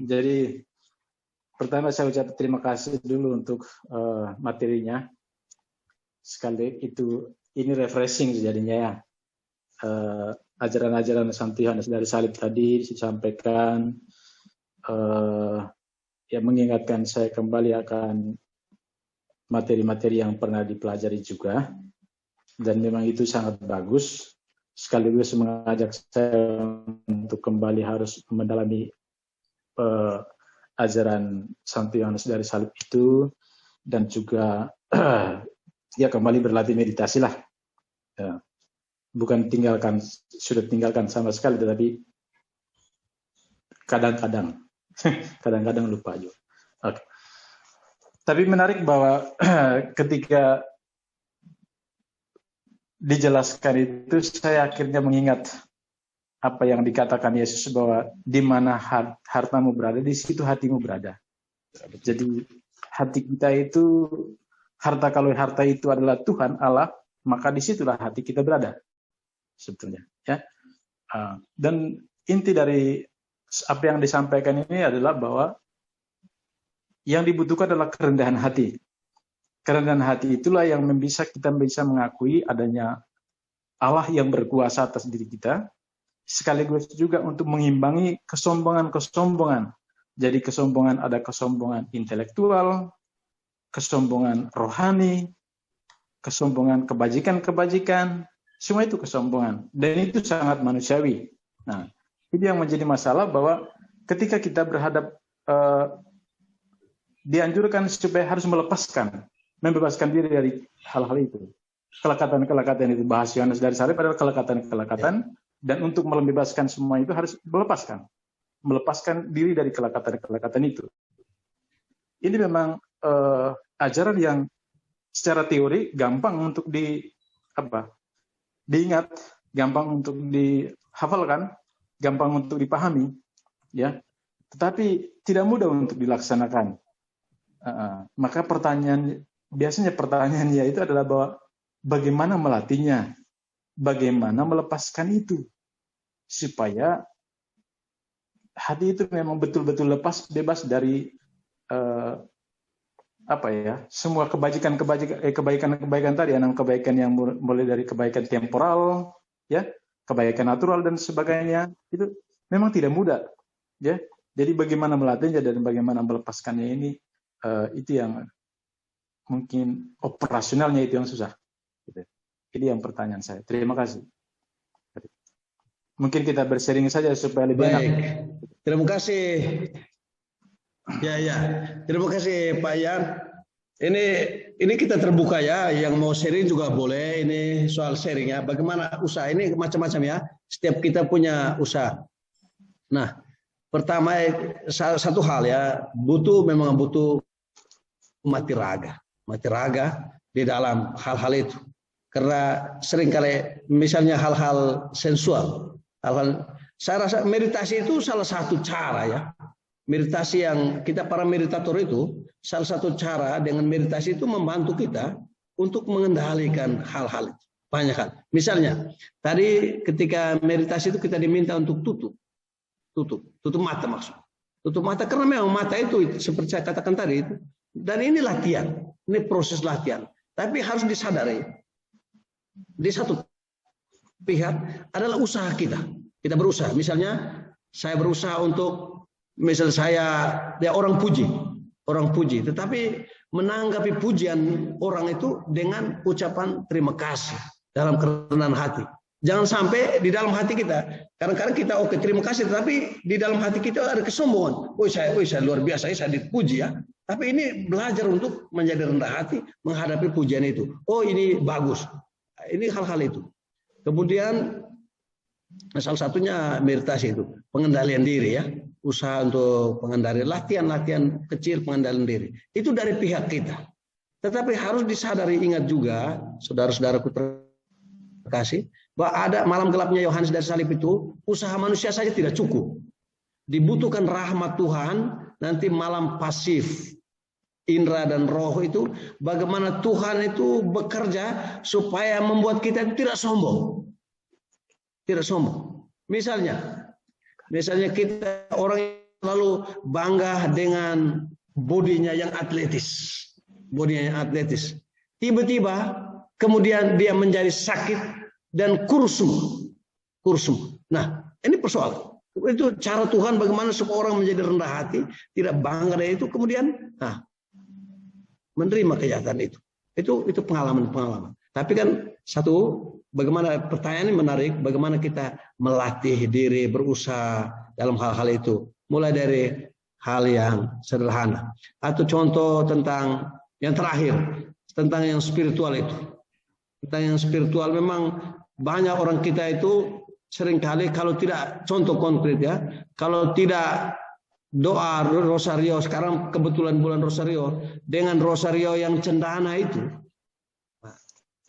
Jadi pertama saya ucap terima kasih dulu untuk materinya. Sekali itu ini refreshing jadinya ya. Ajaran-ajaran Santo Yohanes dari Salib tadi disampaikan, ya mengingatkan saya kembali akan materi-materi yang pernah dipelajari juga. Dan memang itu sangat bagus, sekaligus mengajak saya untuk kembali harus mendalami ajaran Santo Yohanes dari Salib itu, dan juga ya kembali berlatih meditasi lah. Ya. Bukan sudah tinggalkan sama sekali, tetapi kadang-kadang lupa juga. Okay. Tapi menarik bahwa ketika dijelaskan itu, saya akhirnya mengingat apa yang dikatakan Yesus bahwa di mana hartamu berada, di situ hatimu berada. Jadi hati kita itu, kalau harta itu adalah Tuhan Allah, maka disitulah hati kita berada sebetulnya. Ya. Dan inti dari apa yang disampaikan ini adalah bahwa yang dibutuhkan adalah kerendahan hati. Kerendahan hati itulah yang kita bisa mengakui adanya Allah yang berkuasa atas diri kita, sekaligus juga untuk mengimbangi kesombongan-kesombongan. Jadi kesombongan, ada kesombongan intelektual, kesombongan rohani, kesombongan kebajikan-kebajikan, semua itu kesombongan. Dan itu sangat manusiawi. Nah, itu yang menjadi masalah bahwa ketika kita berhadap dianjurkan supaya harus membebaskan diri dari hal-hal itu. Kelekatan-kelekatan itu, bahasa Yohanes dari Salib adalah kelekatan-kelekatan, dan untuk membebaskan semua itu harus melepaskan diri dari kelekatan-kelekatan itu. Ini memang ajaran yang secara teori gampang untuk diingat, gampang untuk dihafalkan, gampang untuk dipahami, ya. Tetapi tidak mudah untuk dilaksanakan. Maka biasanya pertanyaannya itu adalah bahwa bagaimana melatihnya, bagaimana melepaskan itu, supaya hati itu memang betul-betul bebas dari semua kebaikan tadi, enam kebaikan yang mulai dari kebaikan temporal, ya, kebaikan natural dan sebagainya, itu memang tidak mudah, ya. Jadi bagaimana melatihnya dan bagaimana melepaskannya ini, itu yang mungkin operasionalnya itu yang susah. Gitu. Ini yang pertanyaan saya. Terima kasih. Mungkin kita bersharing saja supaya lebih enak. Terima kasih. Ya. Terima kasih Pak Yan. Ini kita terbuka ya. Yang mau sharing juga boleh. Ini soal sharing ya. Bagaimana usaha ini macam-macam ya. Setiap kita punya usaha. Nah, pertama satu hal ya. Memang butuh mati raga di dalam hal-hal itu. Karena seringkali misalnya hal-hal sensual. Saya rasa meditasi itu salah satu cara ya. Meditasi yang kita para meditator itu, salah satu cara dengan meditasi itu membantu kita untuk mengendalikan hal-hal itu. Banyak hal. Misalnya, tadi ketika meditasi itu kita diminta untuk tutup mata maksud. Tutup mata karena memang mata itu seperti saya katakan tadi itu. Dan ini latihan, ini proses latihan. Tapi harus disadari, di satu pihak adalah usaha kita. Kita berusaha. Misalnya, saya berusaha untuk orang puji, tetapi menanggapi pujian orang itu dengan ucapan terima kasih dalam kerendahan hati. Jangan sampai di dalam hati kita, kadang-kadang kita oke terima kasih, tetapi di dalam hati kita ada kesombongan. Saya luar biasa, saya dipuji ya. Tapi ini belajar untuk menjadi rendah hati menghadapi pujian itu. Oh ini bagus. Ini hal-hal itu. Kemudian salah satunya meditasi itu, pengendalian diri ya. Usaha untuk pengendalian, latihan kecil pengendalian diri. Itu dari pihak kita. Tetapi harus disadari, ingat juga, saudara-saudaraku terkasih, bahwa ada malam gelapnya Yohanes dari Salib itu, usaha manusia saja tidak cukup. Dibutuhkan rahmat Tuhan, nanti malam pasif, indera dan roh itu, bagaimana Tuhan itu bekerja supaya membuat kita tidak sombong. Tidak sombong. Misalnya kita orang yang selalu bangga dengan bodinya yang atletis. Tiba-tiba kemudian dia menjadi sakit dan kursum. Nah, ini persoalan. Itu cara Tuhan bagaimana supaya orang menjadi rendah hati, tidak bangga dari itu, kemudian menerima kenyataan itu. Itu pengalaman. Tapi kan bagaimana pertanyaan ini menarik, bagaimana kita melatih diri berusaha dalam hal-hal itu. Mulai dari hal yang sederhana. Atau contoh tentang yang terakhir, tentang yang spiritual itu. Tentang yang spiritual memang banyak orang kita itu seringkali kalau tidak contoh konkret ya, kalau tidak doa rosario, sekarang kebetulan bulan rosario, dengan rosario yang cendana itu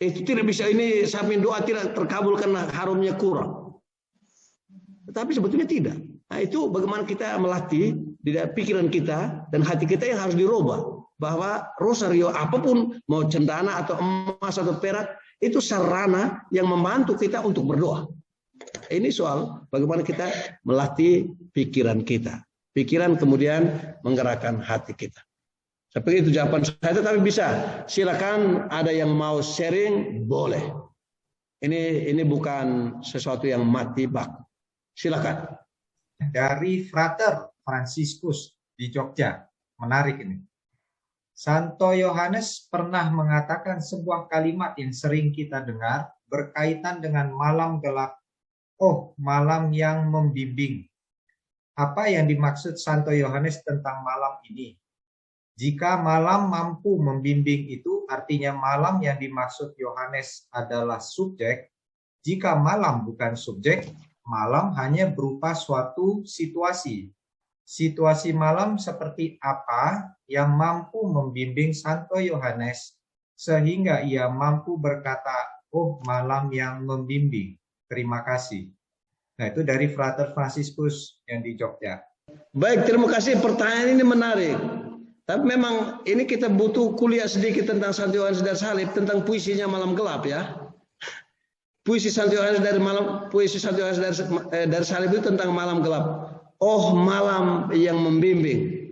tidak bisa, ini sampai doa tidak terkabul karena harumnya kurang. Tetapi sebetulnya tidak. Nah itu bagaimana kita melatih di pikiran kita dan hati kita yang harus dirubah. Bahwa rosario apapun, mau cendana atau emas atau perak, itu sarana yang membantu kita untuk berdoa. Ini soal bagaimana kita melatih pikiran kita. Pikiran kemudian menggerakkan hati kita. Seperti itu jawaban saya, tetapi bisa. Silakan ada yang mau sharing, boleh. Ini bukan sesuatu yang mati bak. Silakan. Dari Frater Franciscus di Jogja. Menarik ini. Santo Yohanes pernah mengatakan sebuah kalimat yang sering kita dengar berkaitan dengan malam gelap. Oh, malam yang membimbing. Apa yang dimaksud Santo Yohanes tentang malam ini? Jika malam mampu membimbing itu artinya malam yang dimaksud Yohanes adalah subjek. Jika malam bukan subjek, malam hanya berupa suatu situasi. Situasi malam seperti apa yang mampu membimbing Santo Yohanes sehingga ia mampu berkata, oh malam yang membimbing. Terima kasih. Nah itu dari Frater Franciscus yang di Jogja. Baik, terima kasih. Pertanyaan ini menarik. Tapi memang ini kita butuh kuliah sedikit tentang Santo Yohanes dari Salib, tentang puisinya Malam Gelap ya. Puisi Santo Yohanes dari Salib itu tentang malam gelap. Oh malam yang membimbing.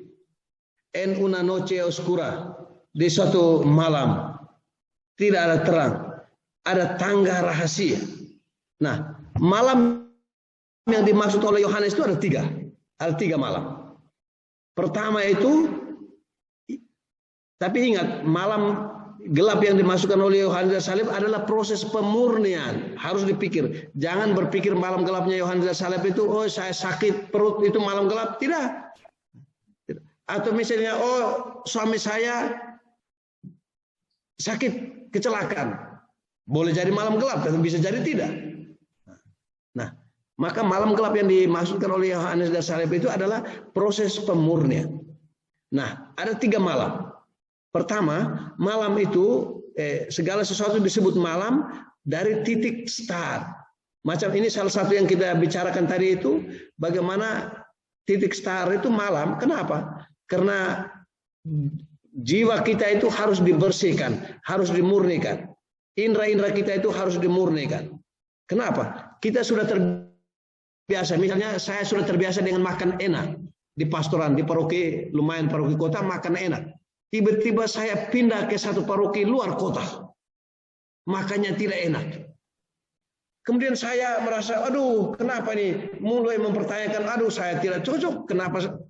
En una noche oscura. Di suatu malam tidak ada terang, ada tangga rahasia. Nah, malam yang dimaksud oleh Yohanes itu ada tiga malam. Pertama itu, tapi ingat, malam gelap yang dimasukkan oleh Yohanes dari Salib adalah proses pemurnian. Harus dipikir. Jangan berpikir malam gelapnya Yohanes dari Salib itu, oh saya sakit perut itu malam gelap. Tidak. Atau misalnya, oh suami saya sakit kecelakaan. Boleh jadi malam gelap, tapi bisa jadi tidak. Nah, maka malam gelap yang dimaksudkan oleh Yohanes dari Salib itu adalah proses pemurnian. Nah, ada 3 malam. Pertama, malam itu segala sesuatu disebut malam dari titik start. Macam ini salah satu yang kita bicarakan tadi itu, bagaimana titik start itu malam. Kenapa? Karena jiwa kita itu harus dibersihkan, harus dimurnikan. Indra-indra kita itu harus dimurnikan. Kenapa? Kita sudah terbiasa, misalnya saya sudah terbiasa dengan makan enak. Di pastoran, di paroki, lumayan paroki kota, makan enak. Tiba-tiba saya pindah ke satu paroki luar kota. Makanya tidak enak. Kemudian saya merasa, aduh kenapa nih? Mulai mempertanyakan, aduh saya tidak cocok. Kenapa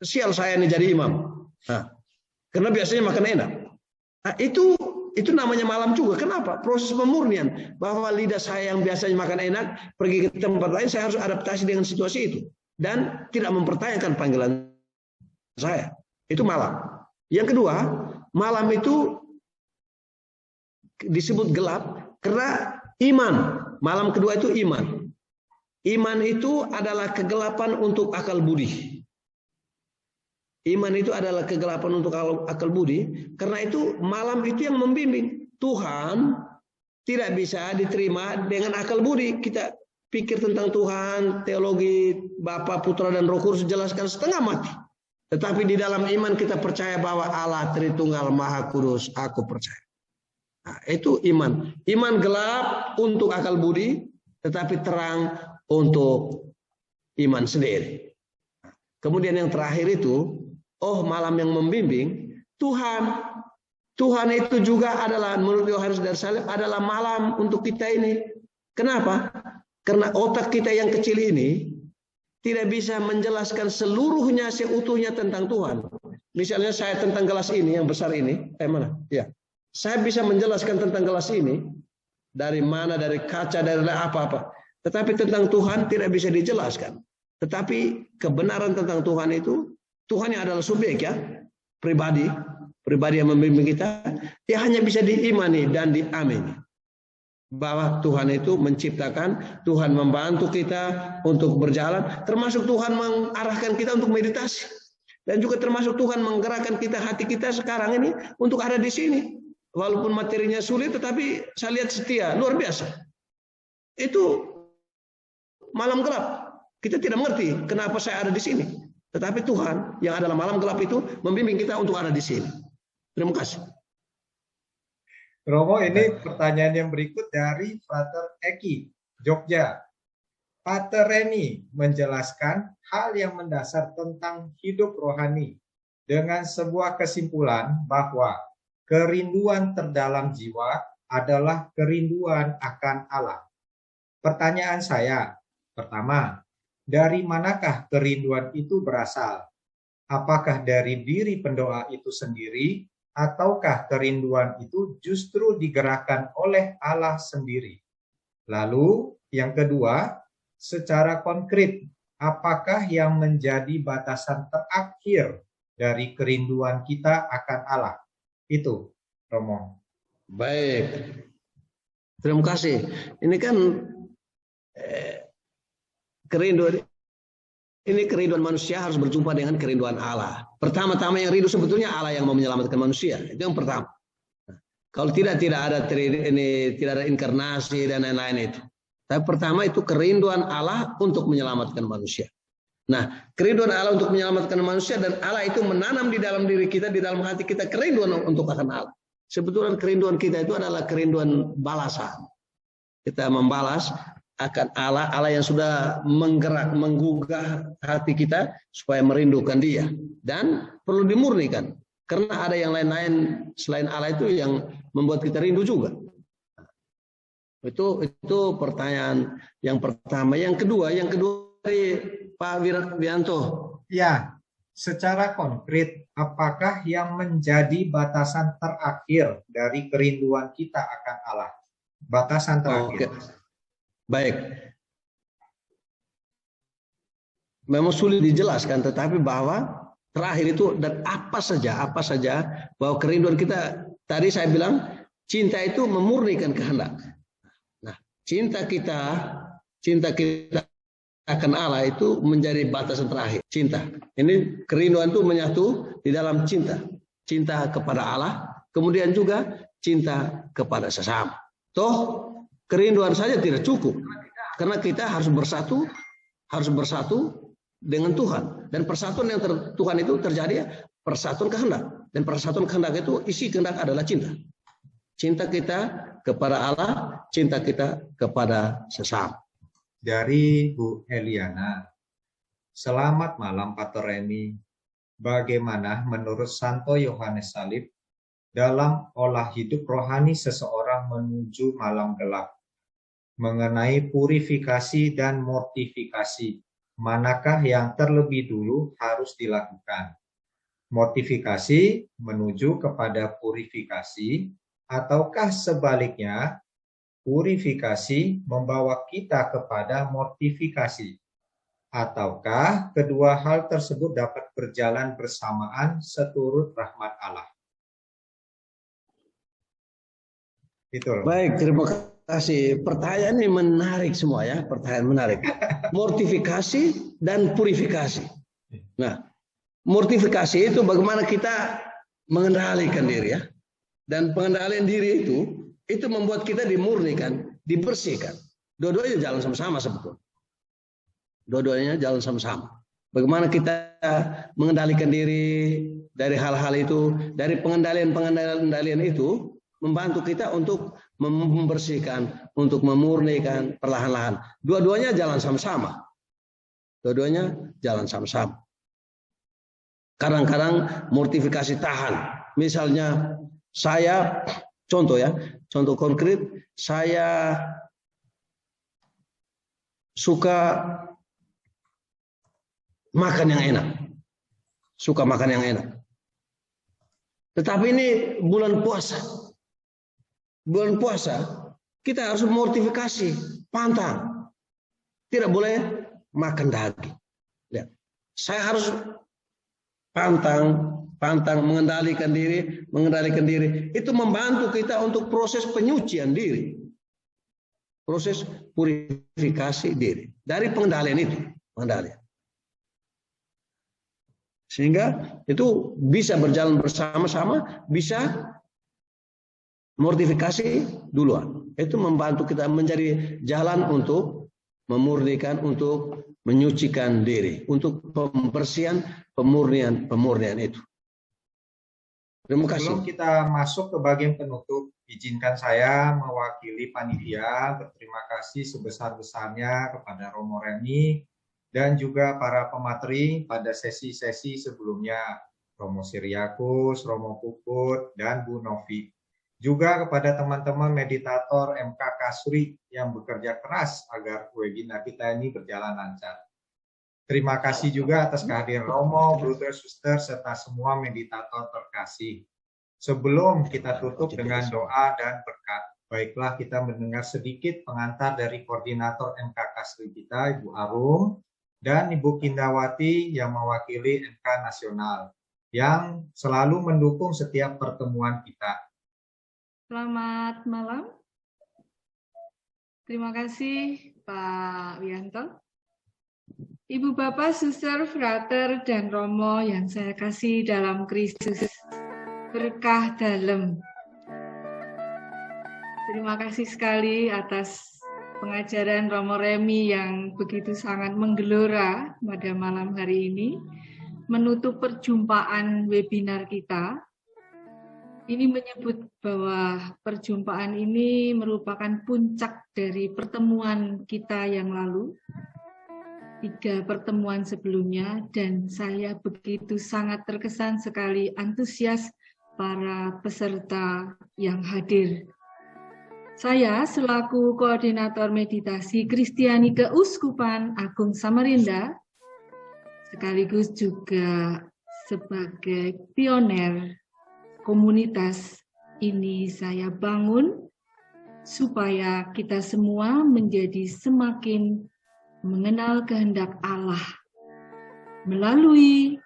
sial saya ini jadi imam? Nah, karena biasanya makan enak. Nah, itu namanya malam juga. Kenapa? Proses pemurnian. Bahwa lidah saya yang biasanya makan enak, pergi ke tempat lain, saya harus adaptasi dengan situasi itu. Dan tidak mempertanyakan panggilan saya. Itu malam. Yang kedua, malam itu disebut gelap karena iman. Malam kedua itu iman. Iman itu adalah kegelapan untuk akal budi. Iman itu adalah kegelapan untuk akal budi. Karena itu malam itu yang membimbing. Tuhan tidak bisa diterima dengan akal budi. Kita pikir tentang Tuhan, teologi Bapa, Putra, dan Roh Kudus jelaskan setengah mati. Tetapi di dalam iman kita percaya bahwa Allah Tritunggal Maha Kudus, aku percaya. Nah, itu iman. Iman gelap untuk akal budi, tetapi terang untuk iman sendiri. Kemudian yang terakhir itu, oh malam yang membimbing, Tuhan. Tuhan itu juga adalah, menurut Yohanes dari Salib, adalah malam untuk kita ini. Kenapa? Karena otak kita yang kecil ini tidak bisa menjelaskan seluruhnya, seutuhnya tentang Tuhan. Misalnya saya tentang gelas ini, yang besar ini, mana? Ya, saya bisa menjelaskan tentang gelas ini, dari mana, dari kaca, dari apa-apa. Tetapi tentang Tuhan tidak bisa dijelaskan. Tetapi kebenaran tentang Tuhan itu, Tuhan yang adalah subjek ya, pribadi yang membimbing kita, dia hanya bisa diimani dan diamini. Bahwa Tuhan itu menciptakan, Tuhan membantu kita untuk berjalan, termasuk Tuhan mengarahkan kita untuk meditasi, dan juga termasuk Tuhan menggerakkan kita, hati kita sekarang ini untuk ada di sini, walaupun materinya sulit, tetapi saya lihat setia, luar biasa. Itu malam gelap, kita tidak mengerti kenapa saya ada di sini, tetapi Tuhan yang adalah malam gelap itu membimbing kita untuk ada di sini. Terima kasih. Romo, ini pertanyaan yang berikut dari Frater Eki, Jogja. Pater Reni menjelaskan hal yang mendasar tentang hidup rohani dengan sebuah kesimpulan bahwa kerinduan terdalam jiwa adalah kerinduan akan Allah. Pertanyaan saya, pertama, dari manakah kerinduan itu berasal? Apakah dari diri pendoa itu sendiri, ataukah kerinduan itu justru digerakkan oleh Allah sendiri? Lalu yang kedua, secara konkret, apakah yang menjadi batasan terakhir dari kerinduan kita akan Allah. Itu, Romo. Baik. Terima kasih. Ini kan kerinduan manusia harus berjumpa dengan kerinduan Allah. Pertama-tama yang rindu sebetulnya Allah yang mau menyelamatkan manusia. Itu yang pertama. Kalau tidak ada tidak ada inkarnasi dan lain-lain itu. Tapi pertama itu kerinduan Allah untuk menyelamatkan manusia. Nah, kerinduan Allah untuk menyelamatkan manusia dan Allah itu menanam di dalam diri kita, di dalam hati kita kerinduan untuk akan Allah. Sebetulnya kerinduan kita itu adalah kerinduan balasan. Kita membalas akan Allah yang sudah menggugah hati kita supaya merindukan Dia dan perlu dimurnikan. Karena ada yang lain-lain selain Allah itu yang membuat kita rindu juga. Itu pertanyaan yang pertama. Yang kedua dari Pak Wiranto. Ya, secara konkret, apakah yang menjadi batasan terakhir dari kerinduan kita akan Allah? Batasan terakhir. Oke. Baik. Memang sulit dijelaskan, tetapi bahwa terakhir itu dan apa saja bahwa kerinduan kita tadi saya bilang cinta itu memurnikan kehendak. Nah, cinta kita akan Allah itu menjadi batasan terakhir. Cinta. Ini kerinduan itu menyatu di dalam cinta. Cinta kepada Allah, kemudian juga cinta kepada sesama. Toh kerinduan saja tidak cukup. Karena kita harus bersatu dengan Tuhan. Dan persatuan yang Tuhan itu terjadi persatuan kehendak. Dan persatuan kehendak itu isi kehendak adalah cinta. Cinta kita kepada Allah, cinta kita kepada sesama. Dari Bu Eliana. Selamat malam Pater Remi. Bagaimana menurut Santo Yohanes Salib dalam olah hidup rohani seseorang menuju malam gelap? Mengenai purifikasi dan mortifikasi, manakah yang terlebih dulu harus dilakukan? Mortifikasi menuju kepada purifikasi, ataukah sebaliknya purifikasi membawa kita kepada mortifikasi? Ataukah kedua hal tersebut dapat berjalan bersamaan seturut rahmat Allah? Itu. Baik, terima kasih. Pertanyaan ini menarik semua ya, pertanyaan menarik. Mortifikasi dan purifikasi. Nah, mortifikasi itu bagaimana kita mengendalikan diri ya. Dan pengendalian diri itu membuat kita dimurnikan, dibersihkan. Dua-duanya jalan sama-sama sebetulnya. Dua-duanya jalan sama-sama. Bagaimana kita mengendalikan diri dari hal-hal itu, dari pengendalian itu membantu kita untuk membersihkan, untuk memurnikan perlahan-lahan. Dua-duanya jalan sama-sama. Dua-duanya jalan sama-sama. Kadang-kadang mortifikasi tahan. Misalnya saya, contoh konkret, saya suka makan yang enak. Suka makan yang enak. Tetapi ini bulan puasa. Bulan puasa, kita harus mortifikasi, pantang. Tidak boleh makan daging. Lihat. Saya harus pantang mengendalikan diri. Itu membantu kita untuk proses penyucian diri. Proses purifikasi diri. Dari pengendalian itu. Sehingga itu bisa berjalan bersama-sama, bisa mortifikasi duluan. Itu membantu kita menjadi jalan untuk memurnikan, untuk menyucikan diri, untuk pembersihan, pemurnian itu. Terima kasih. Sebelum kita masuk ke bagian penutup, izinkan saya mewakili panitia berterima kasih sebesar-besarnya kepada Romo Remi dan juga para pemateri pada sesi-sesi sebelumnya, Romo Siriakus, Romo Puput, dan Bu Novi. Juga kepada teman-teman meditator MK Kasri yang bekerja keras agar webinar kita ini berjalan lancar. Terima kasih juga atas kehadiran Romo, Bruder, Suster, serta semua meditator terkasih. Sebelum kita tutup dengan doa dan berkat, baiklah kita mendengar sedikit pengantar dari koordinator MK Kasri kita, Ibu Arum, dan Ibu Kindawati yang mewakili MK Nasional. yang selalu mendukung setiap pertemuan kita. Selamat malam. Terima kasih Pak Wianto. Ibu Bapak, Suster, Frater, dan Romo yang saya kasih dalam Kristus, berkah dalam. Terima kasih sekali atas pengajaran Romo Remi yang begitu sangat menggelora pada malam hari ini, menutup perjumpaan webinar kita. Ini menyebut bahwa perjumpaan ini merupakan puncak dari pertemuan kita yang lalu, 3 pertemuan sebelumnya, dan saya begitu sangat terkesan sekali antusias para peserta yang hadir. Saya selaku Koordinator Meditasi Kristiani Keuskupan Agung Samarinda, sekaligus juga sebagai pioner komunitas ini saya bangun supaya kita semua menjadi semakin mengenal kehendak Allah melalui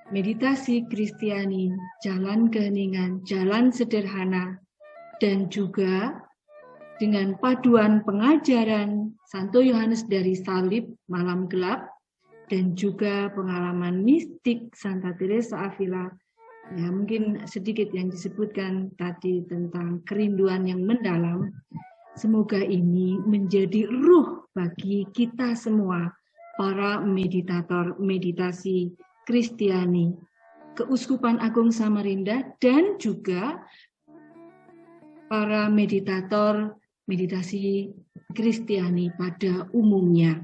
meditasi Kristiani, jalan keheningan, jalan sederhana, dan juga dengan paduan pengajaran Santo Yohanes dari Salib, Malam Gelap, dan juga pengalaman mistik Santa Teresa Avila. Ya, mungkin sedikit yang disebutkan tadi tentang kerinduan yang mendalam. Semoga ini menjadi ruh bagi kita semua, para meditator meditasi Kristiani Keuskupan Agung Samarinda, dan juga para meditator meditasi Kristiani pada umumnya.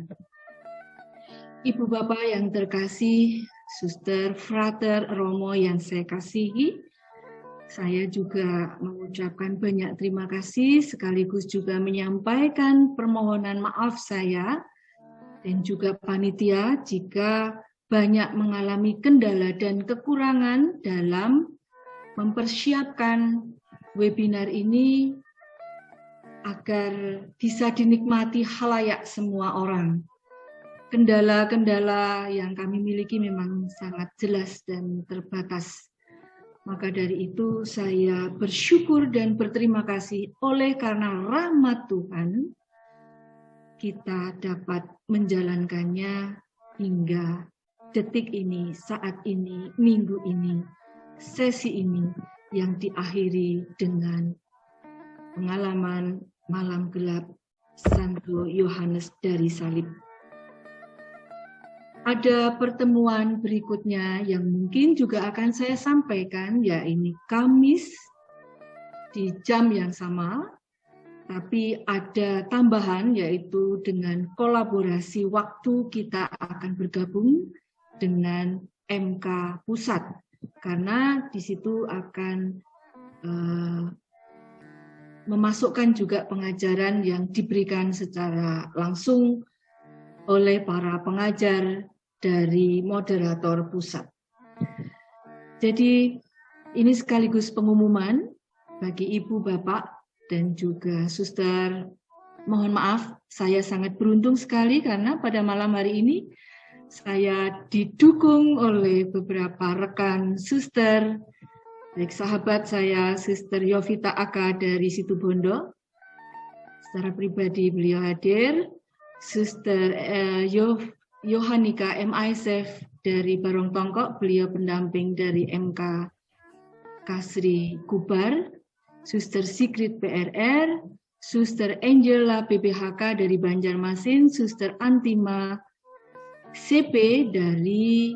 Ibu Bapak yang terkasih, Suster, Frater, Romo yang saya kasihi, saya juga mengucapkan banyak terima kasih, sekaligus juga menyampaikan permohonan maaf saya dan juga panitia jika banyak mengalami kendala dan kekurangan dalam mempersiapkan webinar ini agar bisa dinikmati khalayak semua orang. Kendala-kendala yang kami miliki memang sangat jelas dan terbatas. Maka dari itu saya bersyukur dan berterima kasih oleh karena rahmat Tuhan kita dapat menjalankannya hingga detik ini, saat ini, minggu ini, sesi ini yang diakhiri dengan pengalaman Malam Gelap Santo Yohanes dari Salib. Ada pertemuan berikutnya yang mungkin juga akan saya sampaikan, yaitu Kamis di jam yang sama, tapi ada tambahan yaitu dengan kolaborasi waktu kita akan bergabung dengan MK Pusat, karena di situ akan memasukkan juga pengajaran yang diberikan secara langsung oleh para pengajar dari moderator pusat. Jadi ini sekaligus pengumuman bagi Ibu, Bapak, dan juga Suster. Mohon maaf, saya sangat beruntung sekali karena pada malam hari ini saya didukung oleh beberapa rekan Suster, baik sahabat saya, Suster Yovita Aka dari Situbondo. Secara pribadi beliau hadir. Suster Yohanika MISF dari Barong Tongkok, beliau pendamping dari MK Kasri Kubar. Suster Sigrid PRR, Suster Angela PPHK dari Banjarmasin, Suster Antima CP dari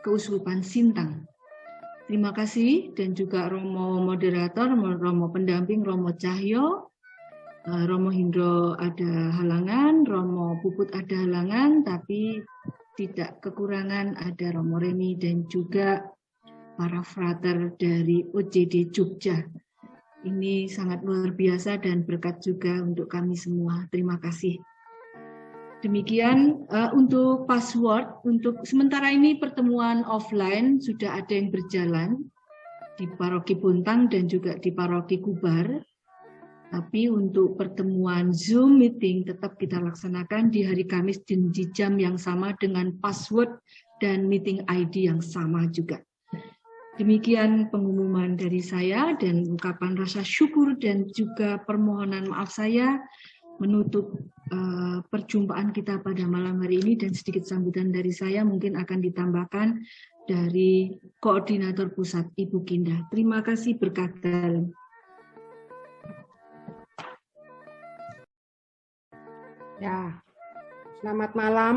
Keuskupan Sintang. Terima kasih, dan juga Romo moderator, Romo pendamping, Romo Cahyo, Romo Hindro ada halangan, Romo Puput ada halangan, tapi tidak kekurangan ada Romo Remi dan juga para frater dari OJD Jogja. Ini sangat luar biasa dan berkat juga untuk kami semua. Terima kasih. Demikian untuk password, untuk sementara ini pertemuan offline sudah ada yang berjalan di Paroki Bontang dan juga di Paroki Kubar. Tapi untuk pertemuan Zoom meeting tetap kita laksanakan di hari Kamis di jam yang sama dengan password dan meeting ID yang sama juga. Demikian pengumuman dari saya dan ungkapan rasa syukur dan juga permohonan maaf saya menutup perjumpaan kita pada malam hari ini, dan sedikit sambutan dari saya mungkin akan ditambahkan dari Koordinator Pusat Ibu Kinda. Terima kasih, berkat dalam. Ya, selamat malam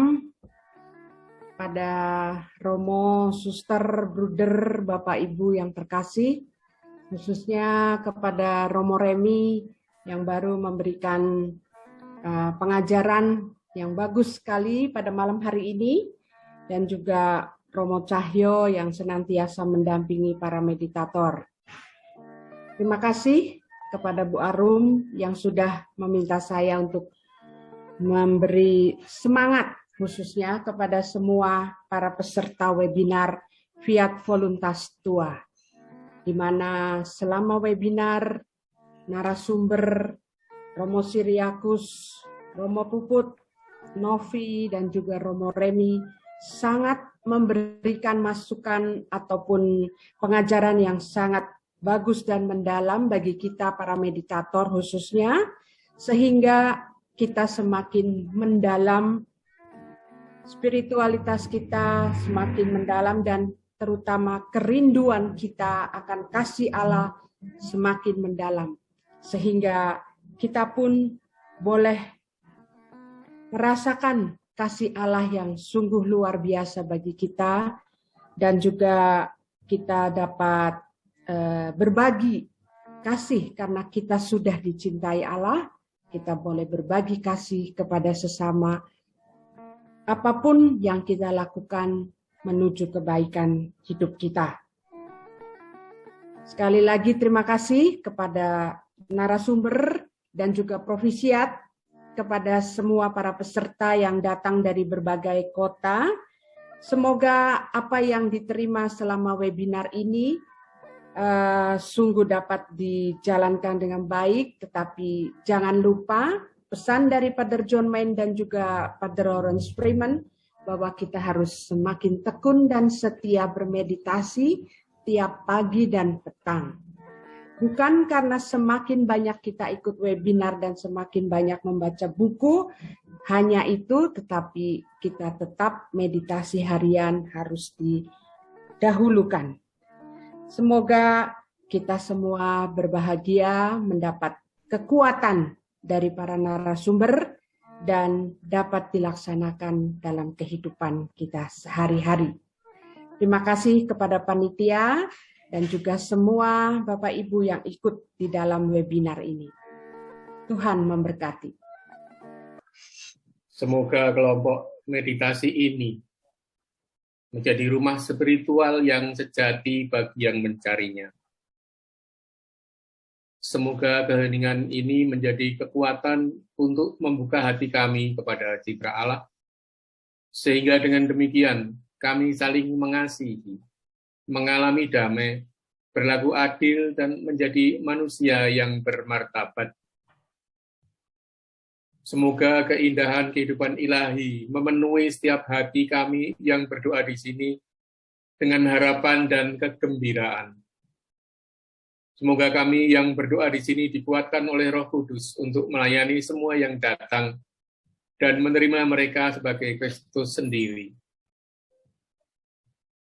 pada Romo, Suster, Bruder, Bapak Ibu yang terkasih, khususnya kepada Romo Remi yang baru memberikan pengajaran yang bagus sekali pada malam hari ini, dan juga Romo Cahyo yang senantiasa mendampingi para meditator. Terima kasih kepada Bu Arum yang sudah meminta saya untuk memberi semangat khususnya kepada semua para peserta webinar Fiat Voluntas Tua, di mana selama webinar narasumber Romo Siriakus, Romo Puput, Novi, dan juga Romo Remi sangat memberikan masukan ataupun pengajaran yang sangat bagus dan mendalam bagi kita para meditator khususnya, sehingga kita semakin mendalam, spiritualitas kita semakin mendalam, dan terutama kerinduan kita akan kasih Allah semakin mendalam. Sehingga kita pun boleh merasakan kasih Allah yang sungguh luar biasa bagi kita, dan juga kita dapat berbagi kasih karena kita sudah dicintai Allah. Kita boleh berbagi kasih kepada sesama, apapun yang kita lakukan menuju kebaikan hidup kita. Sekali lagi terima kasih kepada narasumber dan juga Provisiat, kepada semua para peserta yang datang dari berbagai kota. Semoga apa yang diterima selama webinar ini sungguh dapat dijalankan dengan baik, tetapi jangan lupa pesan dari Padre John Main dan juga Padre Lawrence Freeman bahwa kita harus semakin tekun dan setia bermeditasi tiap pagi dan petang. Bukan karena semakin banyak kita ikut webinar dan semakin banyak membaca buku, hanya itu, tetapi kita tetap meditasi harian harus didahulukan. Semoga kita semua berbahagia, mendapat kekuatan dari para narasumber, dan dapat dilaksanakan dalam kehidupan kita sehari-hari. Terima kasih kepada panitia dan juga semua Bapak Ibu yang ikut di dalam webinar ini. Tuhan memberkati. Semoga kelompok meditasi ini menjadi rumah spiritual yang sejati bagi yang mencarinya. Semoga keheningan ini menjadi kekuatan untuk membuka hati kami kepada citra Allah, sehingga dengan demikian kami saling mengasihi, mengalami damai, berlaku adil, dan menjadi manusia yang bermartabat. Semoga keindahan kehidupan ilahi memenuhi setiap hati kami yang berdoa di sini dengan harapan dan kegembiraan. Semoga kami yang berdoa di sini dikuatkan oleh Roh Kudus untuk melayani semua yang datang dan menerima mereka sebagai Kristus sendiri.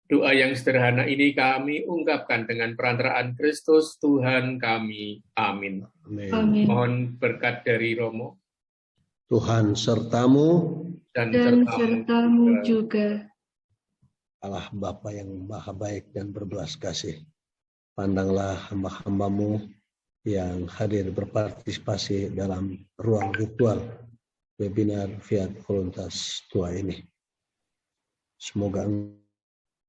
Doa yang sederhana ini kami ungkapkan dengan perantaraan Kristus Tuhan kami. Amin. Amin. Mohon berkat dari Romo. Tuhan sertamu Dan sertamu juga. Allah Bapa yang maha baik dan berbelas kasih. Pandanglah hamba-hambamu yang hadir berpartisipasi dalam ruang ritual webinar Fiat Voluntas Tua ini. Semoga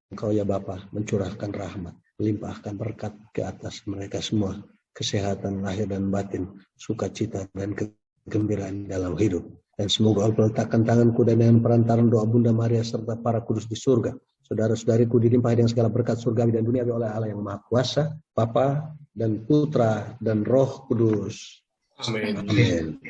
Engkau ya Bapa mencurahkan rahmat, melimpahkan berkat ke atas mereka semua, kesehatan lahir dan batin, sukacita dan kegembiraan dalam hidup. Dan semoga Allah letakkan tangan kuda dengan perantaran doa Bunda Maria serta para kudus di surga. Saudara-saudariku dilimpahi dengan segala berkat surgawi dan duniawi oleh Allah yang Maha Kuasa, Bapa dan Putra dan Roh Kudus. Amin. Amin.